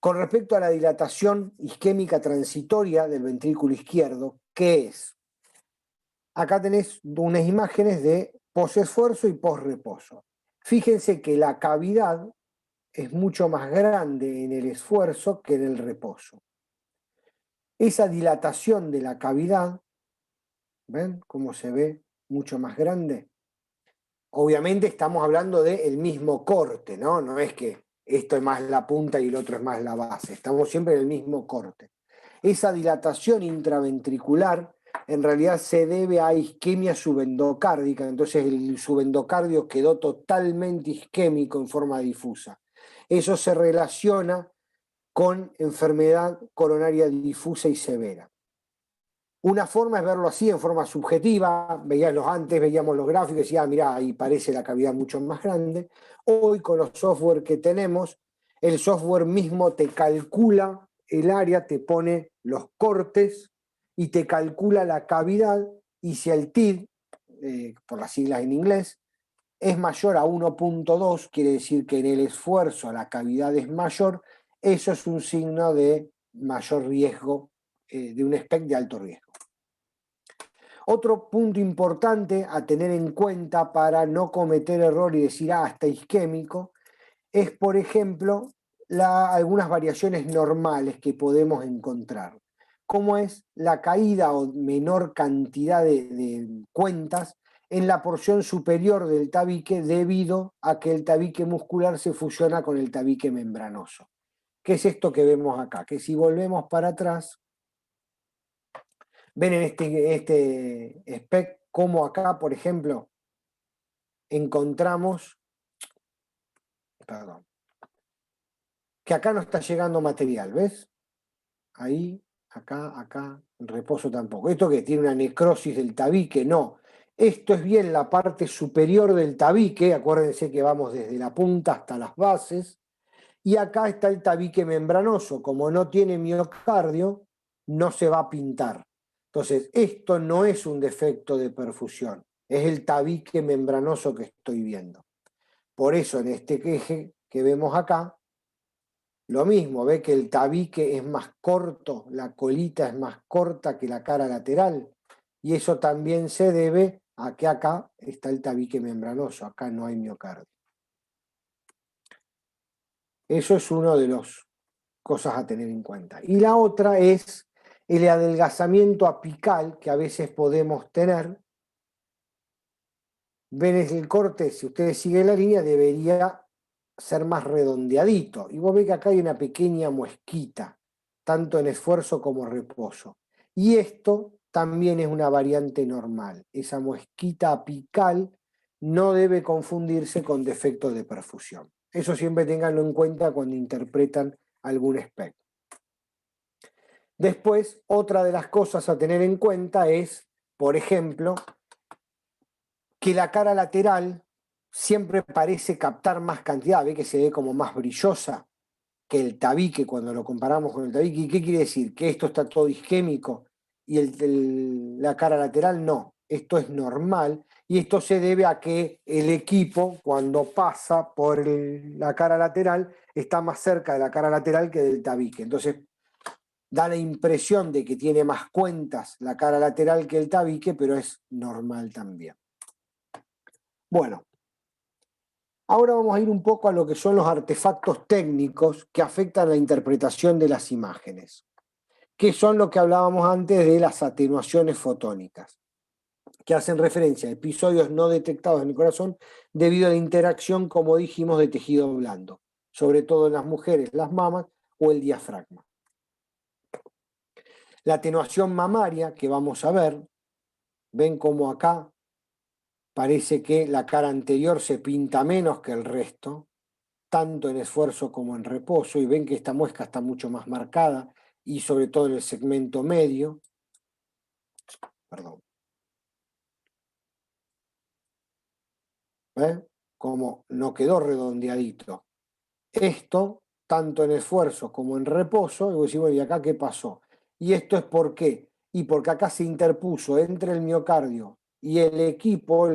Con respecto a la dilatación isquémica transitoria del ventrículo izquierdo, ¿qué es? Acá tenés unas imágenes de posesfuerzo y posreposo. Fíjense que la cavidad es mucho más grande en el esfuerzo que en el reposo. Esa dilatación de la cavidad, ¿ven cómo se ve mucho más grande? Obviamente estamos hablando del mismo corte, ¿no? No es que esto es más la punta y el otro es más la base. Estamos siempre en el mismo corte. Esa dilatación intraventricular en realidad se debe a isquemia subendocárdica, entonces el subendocardio quedó totalmente isquémico en forma difusa. Eso se relaciona con enfermedad coronaria difusa y severa. Una forma es verlo así, en forma subjetiva. Antes veíamos los gráficos y decía, mirá, ahí parece la cavidad mucho más grande. Hoy con los software que tenemos, el software mismo te calcula el área, te pone los cortes y te calcula la cavidad, y si el TID, por las siglas en inglés, es mayor a 1.2, quiere decir que en el esfuerzo la cavidad es mayor, eso es un signo de mayor riesgo, de un SPECT de alto riesgo. Otro punto importante a tener en cuenta para no cometer error y decir, está isquémico, es, por ejemplo, algunas variaciones normales que podemos encontrar, como es la caída o menor cantidad de cuentas en la porción superior del tabique debido a que el tabique muscular se fusiona con el tabique membranoso. ¿Qué es esto que vemos acá? Que si volvemos para atrás, ven en este SPECT cómo acá, por ejemplo, encontramos, que acá no está llegando material, ¿ves? Ahí, acá, en reposo tampoco. ¿Esto que tiene una necrosis del tabique? No. Esto es bien la parte superior del tabique, acuérdense que vamos desde la punta hasta las bases, Y acá está el tabique membranoso. Como no tiene miocardio, no se va a pintar. Entonces, esto no es un defecto de perfusión, es el tabique membranoso que estoy viendo. Por eso en este eje que vemos acá, lo mismo, ve que el tabique es más corto, la colita es más corta que la cara lateral, y eso también se debe a que acá está el tabique membranoso, acá no hay miocardio. Eso es una de las cosas a tener en cuenta. Y la otra es el adelgazamiento apical que a veces podemos tener. Ven el corte, si ustedes siguen la línea, debería ser más redondeadito. Y vos ves que acá hay una pequeña muesquita, tanto en esfuerzo como reposo. Y esto también es una variante normal. Esa muesquita apical no debe confundirse con defecto de perfusión. Eso siempre ténganlo en cuenta cuando interpretan algún espectro. Después, otra de las cosas a tener en cuenta es, por ejemplo, que la cara lateral siempre parece captar más cantidad, ve que se ve como más brillosa que el tabique cuando lo comparamos con el tabique. ¿Y qué quiere decir? Que esto está todo isquémico y la cara lateral no. Esto es normal y esto se debe a que el equipo cuando pasa por la cara lateral está más cerca de la cara lateral que del tabique. Entonces da la impresión de que tiene más cuentas la cara lateral que el tabique, pero es normal también. Bueno, ahora vamos a ir un poco a lo que son los artefactos técnicos que afectan la interpretación de las imágenes, que son lo que hablábamos antes de las atenuaciones fotónicas, que hacen referencia a episodios no detectados en el corazón debido a la interacción, como dijimos, de tejido blando, sobre todo en las mujeres, las mamas o el diafragma. La atenuación mamaria, que vamos a ver, ven como acá parece que la cara anterior se pinta menos que el resto, tanto en esfuerzo como en reposo, y ven que esta muesca está mucho más marcada, y sobre todo en el segmento medio. Perdón. ¿Ven? Como no quedó redondeadito. Esto, tanto en esfuerzo como en reposo, y vos decís, bueno, ¿y acá qué pasó? Y esto es por qué. Y porque acá se interpuso entre el miocardio y el equipo,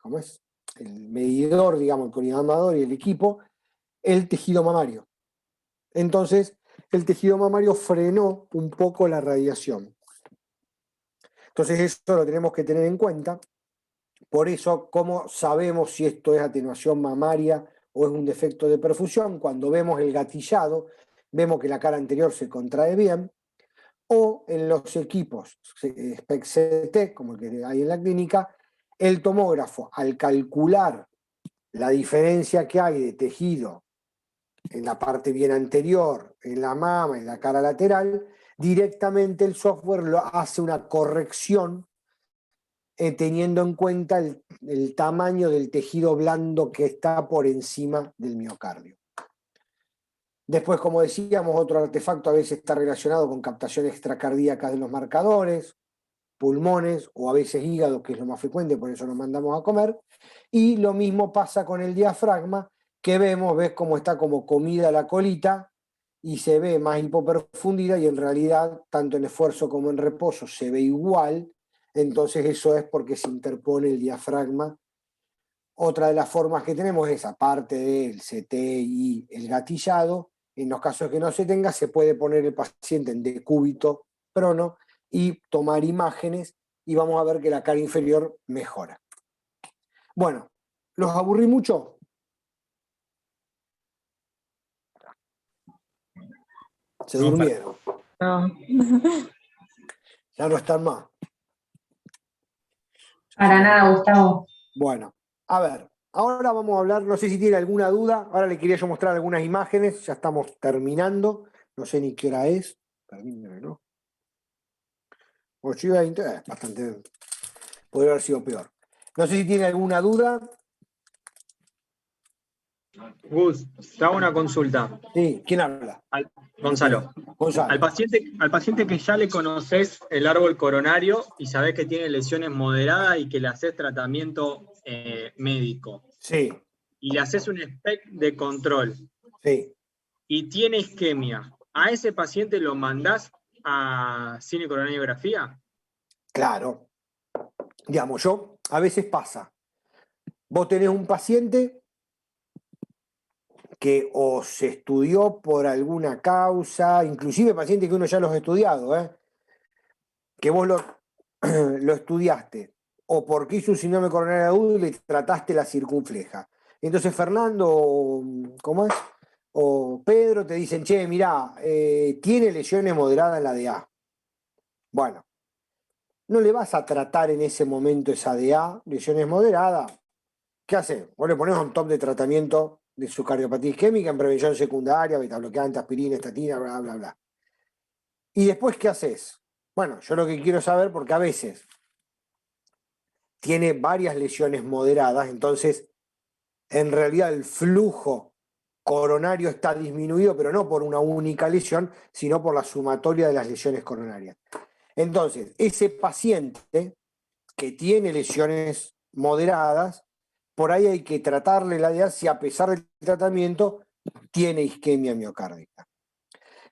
¿cómo es? El medidor, digamos, el colimador y el equipo, el tejido mamario. Entonces, el tejido mamario frenó un poco la radiación. Entonces, eso lo tenemos que tener en cuenta. Por eso, ¿cómo sabemos si esto es atenuación mamaria o es un defecto de perfusión? Cuando vemos el gatillado, vemos que la cara anterior se contrae bien, o en los equipos SPECT-CT, como el que hay en la clínica, el tomógrafo, al calcular la diferencia que hay de tejido en la parte bien anterior, en la mama, en la cara lateral, directamente el software hace una corrección teniendo en cuenta el tamaño del tejido blando que está por encima del miocardio. Después, como decíamos, otro artefacto a veces está relacionado con captación extracardíaca de los marcadores, pulmones o a veces hígado, que es lo más frecuente, por eso nos mandamos a comer. Y lo mismo pasa con el diafragma, que ves cómo está como comida la colita y se ve más hipoperfundida y en realidad, tanto en esfuerzo como en reposo, se ve igual. Entonces eso es porque se interpone el diafragma. Otra de las formas que tenemos es, aparte del CT y el gatillado, en los casos que no se tenga, se puede poner el paciente en decúbito prono y tomar imágenes y vamos a ver que la cara inferior mejora. Bueno, ¿los aburrí mucho? Se durmieron.
No.
Ya no están más.
Para nada, Gustavo.
Bueno, a ver, ahora vamos a hablar, no sé si tiene alguna duda, ahora le quería yo mostrar algunas imágenes, ya estamos terminando, no sé ni qué hora es, perdónenme, ¿no? 8:20, bastante, podría haber sido peor. No sé si tiene alguna duda.
Gus, te hago una consulta.
Sí, ¿quién habla?
Gonzalo.
Gonzalo.
Al paciente que ya le conoces el árbol coronario y sabés que tiene lesiones moderadas y que le haces tratamiento médico.
Sí.
y le haces un SPECT de control
Sí,
y tiene isquemia, ¿a ese paciente lo mandás a cinecoronariografía?
claro. Digamos, a veces pasa. Vos tenés un paciente que o se estudió por alguna causa, inclusive pacientes que uno ya los ha estudiado, que vos lo estudiaste, o porque hizo un síndrome coronario agudo y le trataste la circunfleja. Entonces Fernando, ¿cómo es? O Pedro te dicen, che, mirá, tiene lesiones moderadas en la DA. Bueno, no le vas a tratar en ese momento esa DA, lesiones moderadas. ¿Qué hace? Vos le ponés un top de tratamiento de su cardiopatía isquémica en prevención secundaria, betabloqueante, aspirina, estatina, bla, bla, bla. ¿Y después qué haces? Bueno, yo lo que quiero saber, porque a veces tiene varias lesiones moderadas, entonces en realidad el flujo coronario está disminuido, pero no por una única lesión, sino por la sumatoria de las lesiones coronarias. Entonces, ese paciente que tiene lesiones moderadas, por ahí hay que tratarle la DA si a pesar del tratamiento tiene isquemia miocárdica.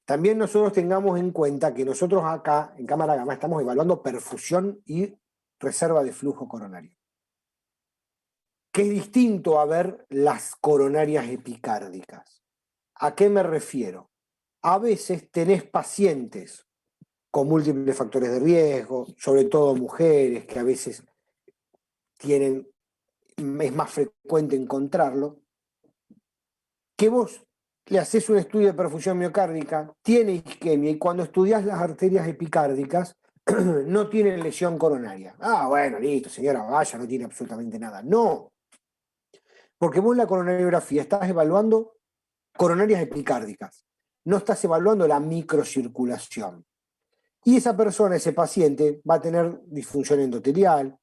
También nosotros tengamos en cuenta que nosotros acá en cámara gamma estamos evaluando perfusión y reserva de flujo coronario, que es distinto a ver las coronarias epicárdicas. ¿A qué me refiero? A veces tenés pacientes con múltiples factores de riesgo, sobre todo mujeres que a veces tienen, es más frecuente encontrarlo, que vos le haces un estudio de perfusión miocárdica, tiene isquemia, y cuando estudias las arterias epicárdicas, no tienen lesión coronaria. Ah, bueno, listo, señora, vaya, no tiene absolutamente nada. No, porque vos en la coronariografía estás evaluando coronarias epicárdicas, no estás evaluando la microcirculación. Y esa persona, ese paciente, va a tener disfunción endotelial,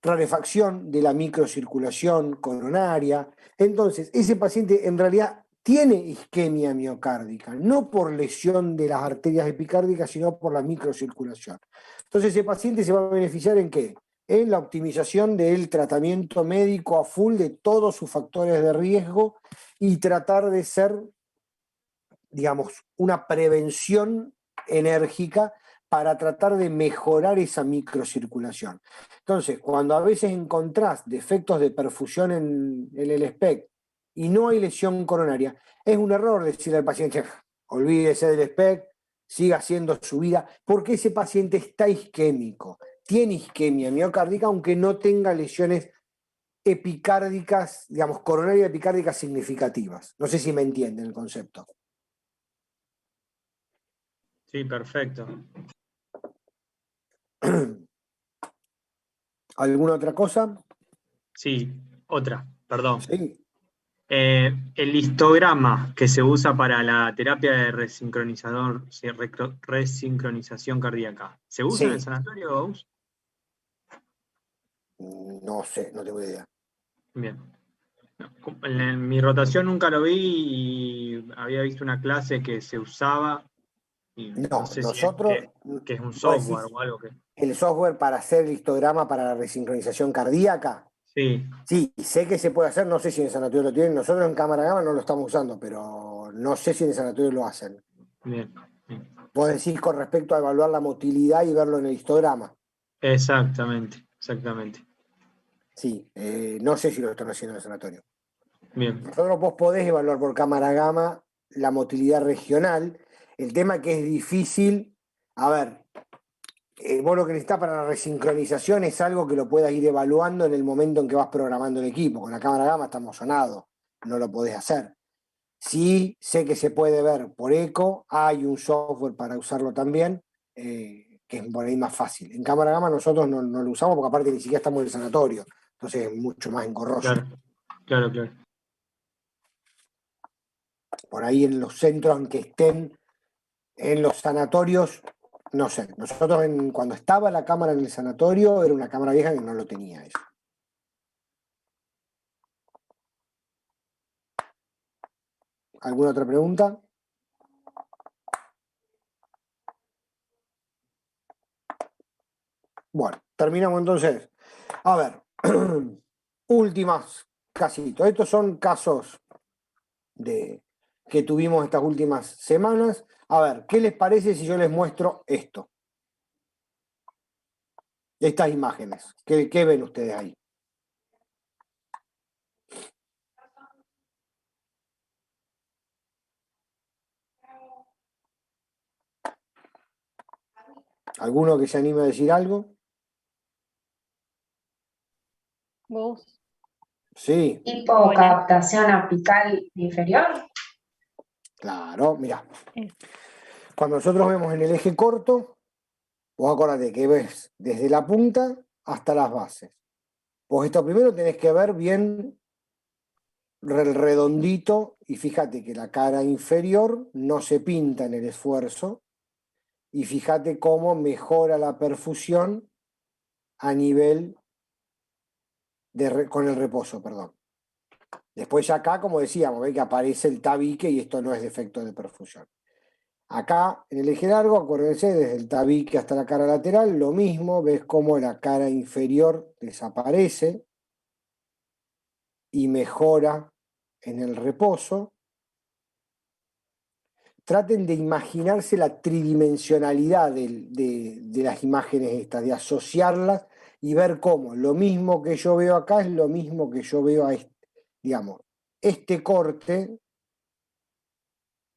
rarefacción de la microcirculación coronaria. Entonces, ese paciente en realidad tiene isquemia miocárdica, no por lesión de las arterias epicárdicas, sino por la microcirculación. Entonces, ese paciente se va a beneficiar ¿en qué? En la optimización del tratamiento médico a full de todos sus factores de riesgo y tratar de ser, digamos, una prevención enérgica para tratar de mejorar esa microcirculación. Entonces, cuando a veces encontrás defectos de perfusión en el SPECT y no hay lesión coronaria, es un error decirle al paciente, olvídese del SPECT, siga haciendo su vida, porque ese paciente está isquémico, tiene isquemia miocárdica, aunque no tenga lesiones epicárdicas, digamos, coronarias epicárdicas significativas. No sé si me entienden el concepto.
Sí, perfecto.
¿Alguna otra cosa?
Sí, otra, perdón.
Sí.
El histograma que se usa para la terapia de resincronización cardíaca, ¿se usa en el
Sí.
sanatorio, Aus?
No sé, no tengo idea.
Bien. No, en mi rotación nunca lo vi y había visto una clase que se usaba y no
No,
sé si es
nosotros,
que es un
vos
software
decís,
o algo que...
el software para hacer el histograma para la resincronización cardíaca,
Sí,
sí, sé que se puede hacer, no sé si en el sanatorio lo tienen, nosotros en Cámara Gama no lo estamos usando, pero no sé si en el sanatorio lo hacen.
bien, bien.
Vos decís con respecto a evaluar la motilidad y verlo en el histograma.
Exactamente, exactamente.
Sí, no sé si lo están haciendo en el sanatorio.
Bien,
Nosotros vos podés evaluar por cámara gamma la motilidad regional. El tema que es difícil, a ver, vos lo que necesitas para la resincronización es algo que lo puedas ir evaluando en el momento en que vas programando el equipo. Con la cámara gamma estamos sonados, no lo podés hacer. Sí, sé que se puede ver por eco, hay un software para usarlo también, que es por ahí más fácil. En cámara gamma nosotros no lo usamos porque aparte ni siquiera estamos en el sanatorio, entonces es mucho más engorroso.
claro, claro, claro.
Por ahí en los centros en que estén, en los sanatorios, no sé. Nosotros cuando estaba la cámara en el sanatorio era una cámara vieja que no lo tenía eso. ¿Alguna otra pregunta? Bueno, terminamos entonces. A ver, últimas casitos. Estos son casos que tuvimos estas últimas semanas. A ver, ¿qué les parece si yo les muestro esto? Estas imágenes. ¿Qué ven ustedes ahí? ¿Alguno que se anime a decir algo?
Vos.
Sí,
Tipo
Hola.
captación apical inferior.
claro, mira.
Es.
Cuando nosotros vemos en el eje corto, vos acordate que ves desde la punta hasta las bases. Vos esto primero tenés que ver bien el redondito y fíjate que la cara inferior no se pinta en el esfuerzo y fíjate cómo mejora la perfusión a nivel con el reposo, perdón. Después ya acá, como decíamos, ve que aparece el tabique y esto no es defecto de perfusión. Acá, en el eje largo, acuérdense, desde el tabique hasta la cara lateral, lo mismo, ves cómo la cara inferior desaparece y mejora en el reposo. Traten de imaginarse la tridimensionalidad de las imágenes estas, de asociarlas y ver cómo lo mismo que yo veo acá es lo mismo que yo veo a digamos, este corte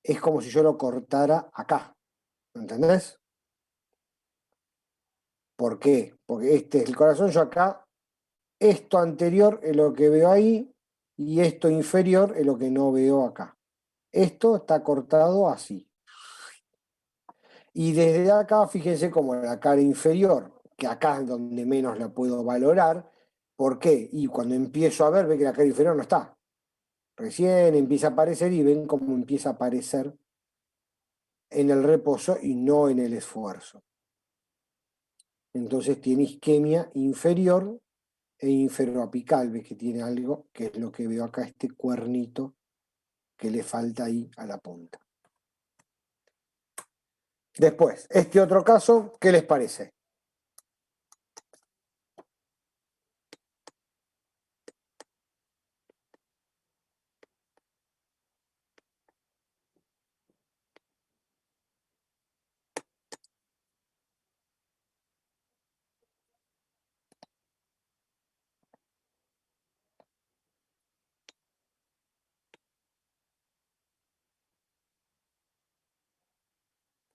es como si yo lo cortara acá, ¿entendés? ¿Por qué? Porque este es el corazón, yo acá, esto anterior es lo que veo ahí y esto inferior es lo que no veo acá. Esto está cortado así. Y desde acá, fíjense como la cara inferior, que acá es donde menos la puedo valorar. ¿Por qué? Y cuando empiezo a ver, ve que la cara inferior no está. Recién empieza a aparecer y ven cómo empieza a aparecer en el reposo y no en el esfuerzo. Entonces tiene isquemia inferior e inferoapical, ves que tiene algo, que es lo que veo acá, este cuernito que le falta ahí a la punta. Después, este otro caso, ¿qué les parece?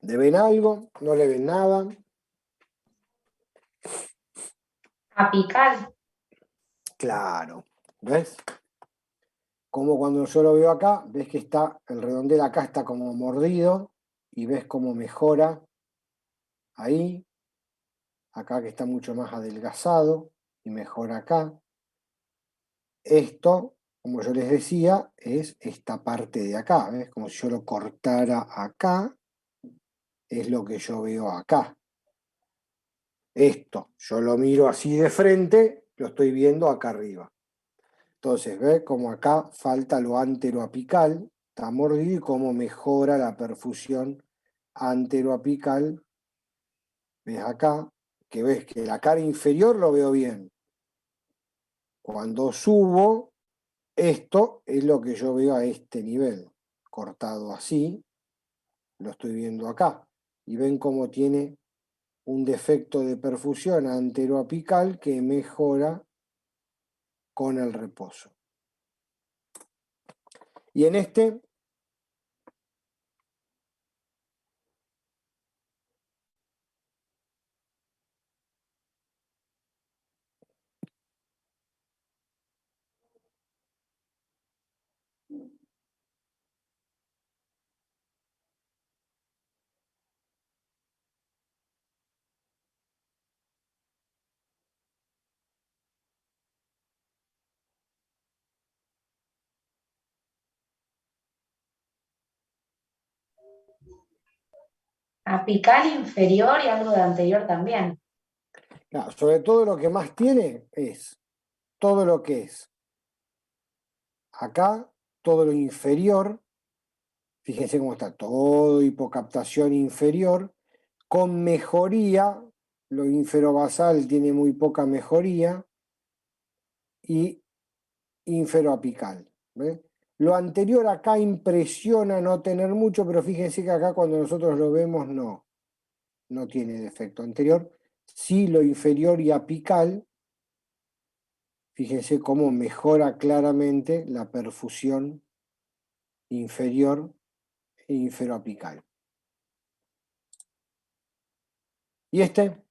¿Le ven algo? ¿No le ven nada?
Apical.
Claro, ¿ves? Como cuando yo lo veo acá, ves que está, el redondel acá está como mordido y ves cómo mejora ahí, acá que está mucho más adelgazado y mejora acá. Esto, como yo les decía, es esta parte de acá, ¿ves? Como si yo lo cortara acá, es lo que yo veo acá. Esto, yo lo miro así de frente, lo estoy viendo acá arriba. Entonces, ¿ves? Como acá falta lo anteroapical, está mordido y cómo mejora la perfusión anteroapical. ¿Ves acá? Que ves que la cara inferior lo veo bien. Cuando subo, esto es lo que yo veo a este nivel. Cortado así, lo estoy viendo acá. Y ven cómo tiene un defecto de perfusión anteroapical que mejora con el reposo. Y en este,
Apical inferior y algo de anterior también.
claro, sobre todo lo que más tiene es todo lo que es acá, todo lo inferior, fíjense cómo está, todo hipocaptación inferior, con mejoría, lo inferobasal tiene muy poca mejoría, y inferoapical. ¿Ves? Lo anterior acá impresiona no tener mucho, pero fíjense que acá cuando nosotros lo vemos no tiene defecto anterior. Sí, lo inferior y apical, fíjense cómo mejora claramente la perfusión inferior e inferoapical. ¿Y este?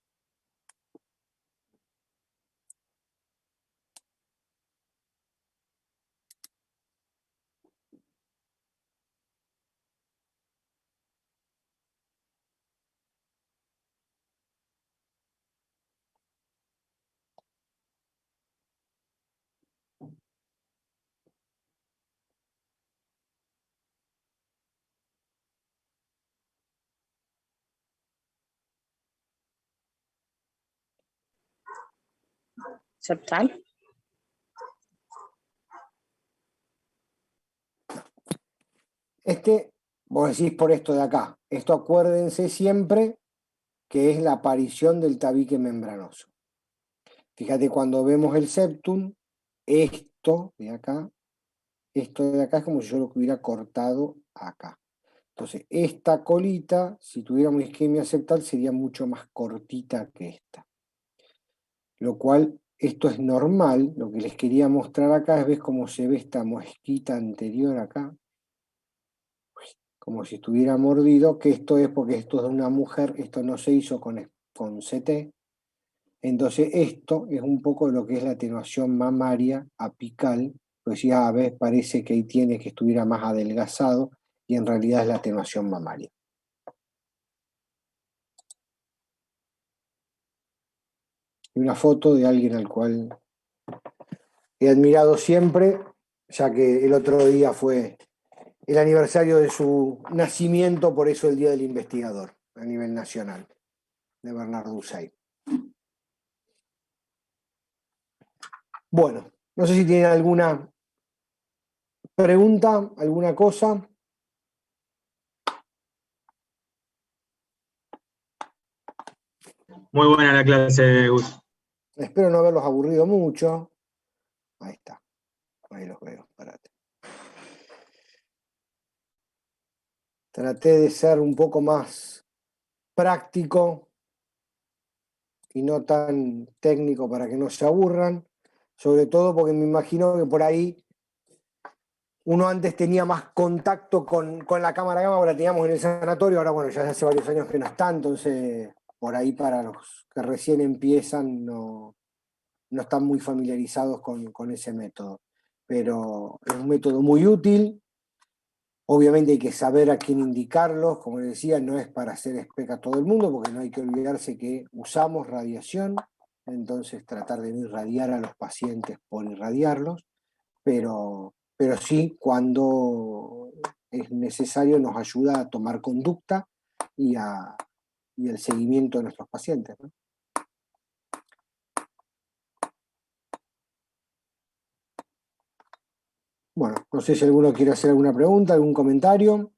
Septal.
Este, vos decís por esto de acá. Esto acuérdense siempre que es la aparición del tabique membranoso. Fíjate, cuando vemos el septum, esto de acá es como si yo lo hubiera cortado acá. Entonces, esta colita, si tuviéramos isquemia septal, sería mucho más cortita que esta. Lo cual, esto es normal. Lo que les quería mostrar acá es, ¿ves cómo se ve esta mosquita anterior acá? Como si estuviera mordido, que esto es porque esto es de una mujer, esto no se hizo con CT. Entonces esto es un poco lo que es la atenuación mamaria apical, pues ya ves, parece que ahí tiene que estuviera más adelgazado y en realidad es la atenuación mamaria. Y una foto de alguien al cual he admirado siempre, ya que el otro día fue el aniversario de su nacimiento, por eso el Día del Investigador a nivel nacional, de Bernardo Usay. Bueno, no sé si tienen alguna pregunta, alguna cosa.
Muy buena la clase, Gus.
Espero no haberlos aburrido mucho. Ahí está. Ahí los veo. Espérate. Traté de ser un poco más práctico y no tan técnico para que no se aburran. Sobre todo porque me imagino que por ahí uno antes tenía más contacto con la cámara gamma, ahora teníamos en el sanatorio, ahora bueno, ya hace varios años que no está, entonces por ahí para los que recién empiezan no están muy familiarizados con ese método. Pero es un método muy útil. Obviamente hay que saber a quién indicarlos, como les decía, no es para hacer especa a todo el mundo, porque no hay que olvidarse que usamos radiación, entonces tratar de no irradiar a los pacientes por irradiarlos, pero sí cuando es necesario nos ayuda a tomar conducta y el seguimiento de nuestros pacientes, ¿no? Bueno, no sé si alguno quiere hacer alguna pregunta, algún comentario.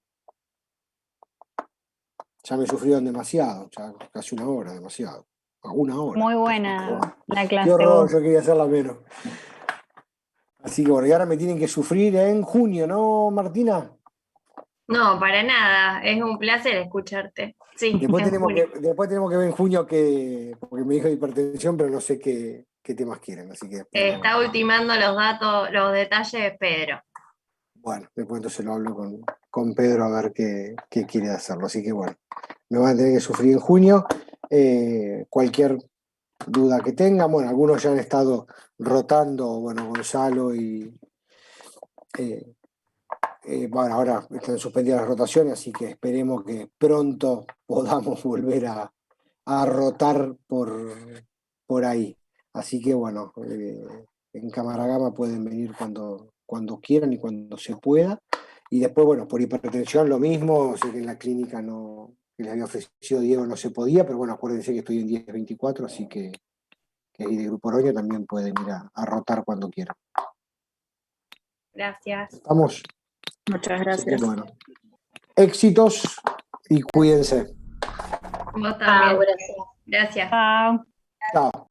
Ya me sufrieron demasiado, ya casi una hora, demasiado. Una hora.
Muy buena la
Qué
clase,
horror,
Gus.
yo quería hacerla menos. Así que bueno, y ahora me tienen que sufrir en junio, ¿no, Martina?
No, para nada. Es un placer escucharte. Sí,
Después
en
tenemos
junio.
después tenemos que ver en junio porque me dijo de hipertensión, pero no sé qué temas quieren, así que después
Está ultimando los datos, los detalles, Pedro.
bueno, después entonces lo hablo con Pedro a ver qué quiere hacerlo. Así que bueno, me van a tener que sufrir en junio. Cualquier duda que tengan, bueno, algunos ya han estado rotando, bueno, Gonzalo y bueno, ahora están suspendidas las rotaciones, así que esperemos que pronto podamos volver a rotar por ahí. Así que bueno, en Cámara Gama pueden venir cuando quieran y cuando se pueda. Y después, bueno, por hipertensión lo mismo, sé que en la clínica que les había ofrecido Diego no se podía, pero bueno, acuérdense que estoy en 10-24, así que ahí de Grupo Oroño también pueden ir a rotar cuando quieran.
Gracias.
¿Estamos?
Muchas
Así que,
gracias.
bueno, éxitos y cuídense.
Vos también.
Gracias.
Gracias.
Chao.
Chao.